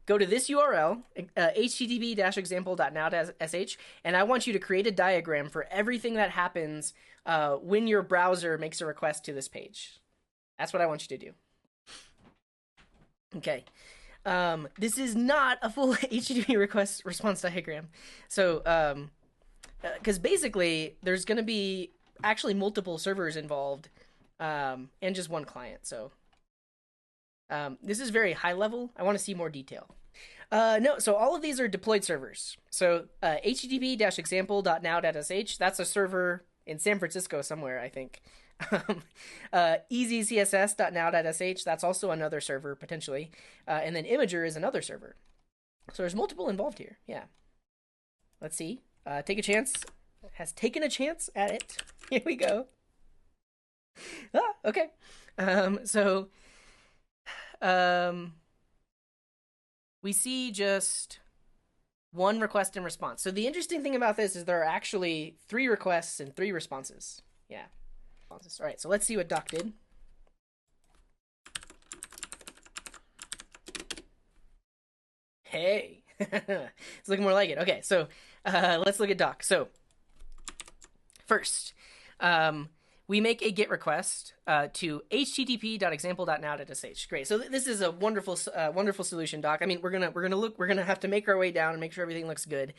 go to this URL, http-example.now.sh, and I want you to create a diagram for everything that happens when your browser makes a request to this page. That's what I want you to do. Okay. This is not a full HTTP request response diagram. So, because basically there's going to be actually multiple servers involved, and just one client. So, this is very high level. I want to see more detail. No, so all of these are deployed servers. So, http-example.now.sh, that's a server in San Francisco somewhere, I think. easycss.now.sh, that's also another server potentially, and then Imager is another server. So there's multiple involved here. Yeah, let's see. Take a chance has taken a chance at it. Here we go. Okay. We see just one request and response. So the interesting thing about this is there are actually 3 requests and 3 responses. Yeah. All right, so let's see what Doc did. Hey, it's looking more like it. Okay, so let's look at Doc. So first, we make a GET request to http.example.now.sh. Great. So this is a wonderful, wonderful solution, Doc. I mean, we're gonna have to make our way down and make sure everything looks good.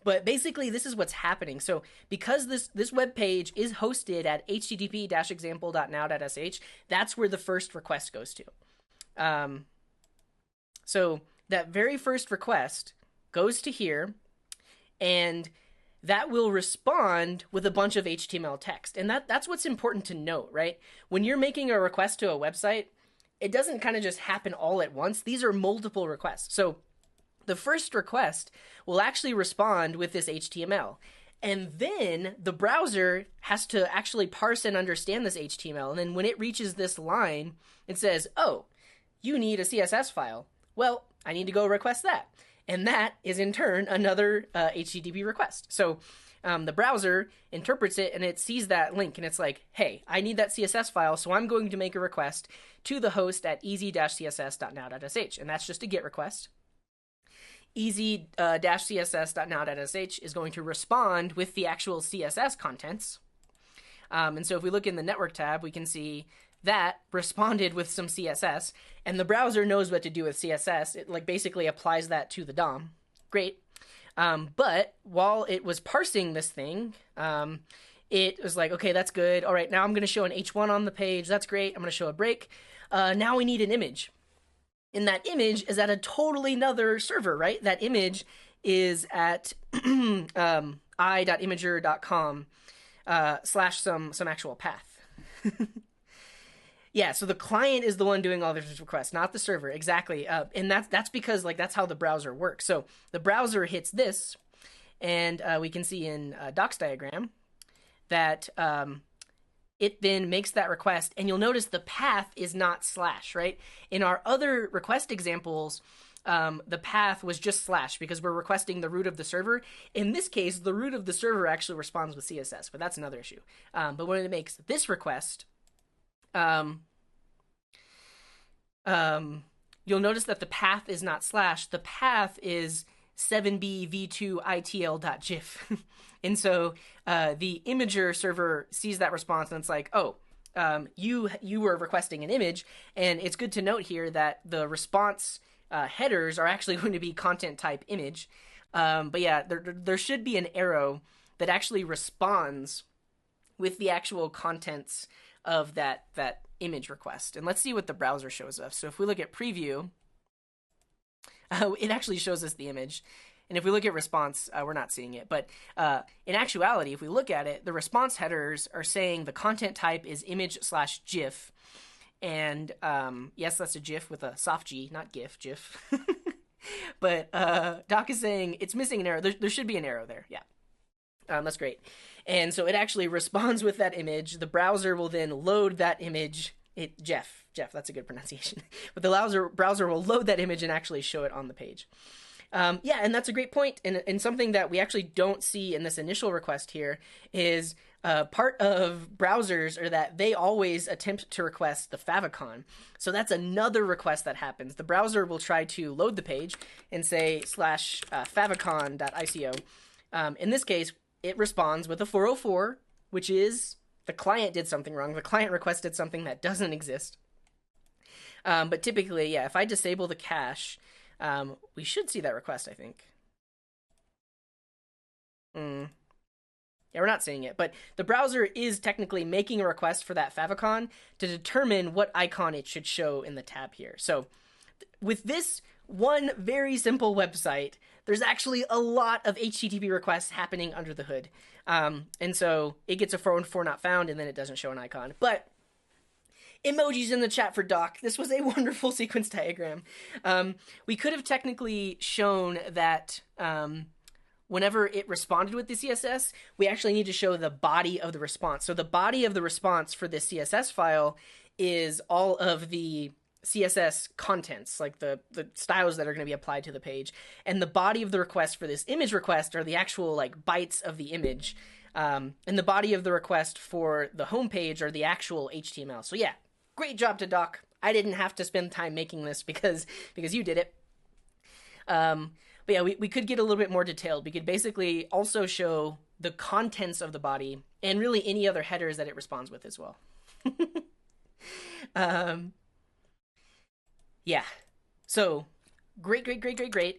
But basically, this is what's happening. So because this web page is hosted at http-example.now.sh, that's where the first request goes to. So that very first request goes to here, and that will respond with a bunch of HTML text. And that's what's important to note, right? When you're making a request to a website, it doesn't kind of just happen all at once. These are multiple requests. So the first request will actually respond with this HTML. And then the browser has to actually parse and understand this HTML. And then when it reaches this line, it says, oh, you need a CSS file. Well, I need to go request that. And that is in turn another HTTP request. So the browser interprets it and it sees that link and it's like, hey, I need that CSS file, so I'm going to make a request to the host at easy-css.now.sh, and that's just a GET request. easy-css.now.sh is going to respond with the actual CSS contents. And so if we look in the network tab, we can see that responded with some CSS, and the browser knows what to do with CSS. It like basically applies that to the DOM. Great. But while it was parsing this thing, it was like, okay, that's good. All right, now I'm going to show an H1 on the page. That's great. I'm going to show a break. Now we need an image. And that image is at a totally another server, right? That image is at i.imager.com / some actual path. Yeah, so the client is the one doing all these requests, not the server. Exactly. And that's because like that's how the browser works. So the browser hits this, and we can see in docs diagram that it then makes that request, and you'll notice the path is not / right? In our other request examples, the path was just / because we're requesting the root of the server. In this case, the root of the server actually responds with CSS, but that's another issue. But when it makes this request, you'll notice that the path is not / the path is 7bv2itl.gif. And so the imager server sees that response and it's like, oh, you were requesting an image, and it's good to note here that the response headers are actually going to be content type image. But yeah, there should be an arrow that actually responds with the actual contents of that image request. And let's see what the browser shows us. So if we look at preview, it actually shows us the image. And if we look at response, we're not seeing it. But in actuality, if we look at it, the response headers are saying the content type is image/GIF. And yes, that's a GIF with a soft G, not GIF, GIF. But Doc is saying it's missing an arrow. There should be an arrow there. Yeah. That's great. And so it actually responds with that image. The browser will then load that image. Jeff, that's a good pronunciation. But the browser will load that image and actually show it on the page. Yeah, and that's a great point. And something that we actually don't see in this initial request here is part of browsers are that they always attempt to request the favicon. So that's another request that happens. The browser will try to load the page and say /favicon.ico. In this case, it responds with a 404, which is the client did something wrong. The client requested something that doesn't exist. But typically, yeah, if I disable the cache, we should see that request, I think. Yeah, we're not seeing it, but the browser is technically making a request for that favicon to determine what icon it should show in the tab here. So with this one very simple website, there's actually a lot of HTTP requests happening under the hood. And so it gets a 404 not found, and then it doesn't show an icon. But emojis in the chat for Doc. This was a wonderful sequence diagram. We could have technically shown that whenever it responded with the CSS, we actually need to show the body of the response. So the body of the response for this CSS file is all of the CSS contents, like the styles that are going to be applied to the page. And the body of the request for this image request are the actual like bytes of the image. And the body of the request for the home page are the actual HTML. So yeah, great job to Doc. I didn't have to spend time making this because you did it. But yeah, we could get a little bit more detailed. We could basically also show the contents of the body and really any other headers that it responds with as well. Yeah, so great.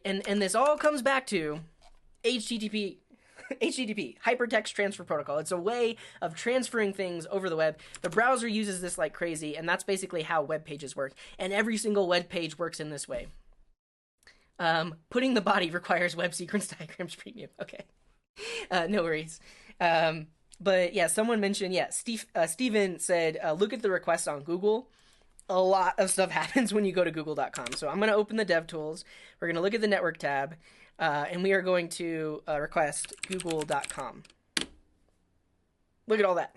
And this all comes back to HTTP, HyperText Transfer Protocol. It's a way of transferring things over the web. The browser uses this like crazy, and that's basically how web pages work. And every single web page works in this way. Putting the body requires web sequence diagrams premium. Okay, no worries. But yeah, someone mentioned, yeah, Steven said, look at the requests on Google. A lot of stuff happens when you go to google.com. So I'm going to open the DevTools. We're going to look at the network tab, and we are going to request google.com. Look at all that.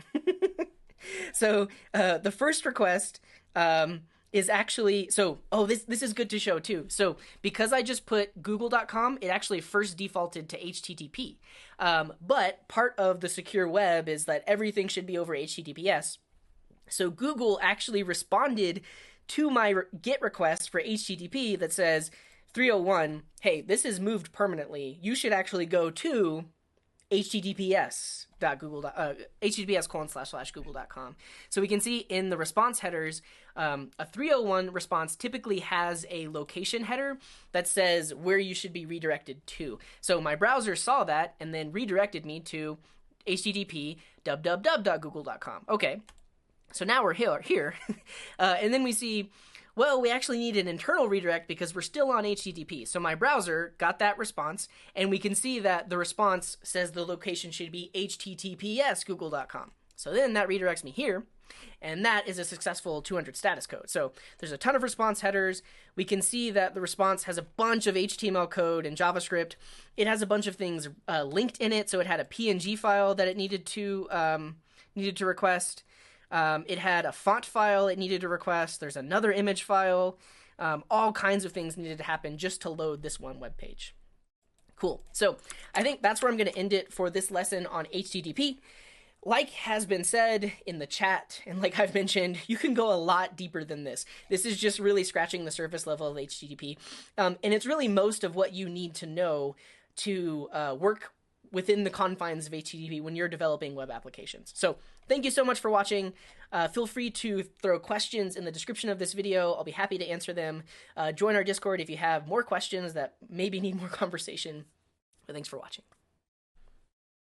So the first request is actually, so, oh, this is good to show too. So because I just put google.com, it actually first defaulted to HTTP. But part of the secure web is that everything should be over HTTPS. So Google actually responded to my GET request for HTTP that says 301, hey, this is moved permanently. You should actually go to https://google.com. So we can see in the response headers, a 301 response typically has a location header that says where you should be redirected to. So my browser saw that and then redirected me to http www.google.com. Okay, so now we're here. And then we see, well, we actually need an internal redirect because we're still on HTTP. So my browser got that response, and we can see that the response says the location should be https google.com. So then that redirects me here, and that is a successful 200 status code. So there's a ton of response headers. We can see that the response has a bunch of HTML code and JavaScript. It has a bunch of things linked in it. So it had a PNG file that it needed to request. It had a font file it needed to request. There's another image file. All kinds of things needed to happen just to load this one web page. Cool. So I think that's where I'm going to end it for this lesson on HTTP. Like has been said in the chat, and like I've mentioned, you can go a lot deeper than this. This is just really scratching the surface level of HTTP. And it's really most of what you need to know to work within the confines of HTTP when you're developing web applications. So thank you so much for watching. Feel free to throw questions in the description of this video. I'll be happy to answer them. Join our Discord if you have more questions that maybe need more conversation. But thanks for watching.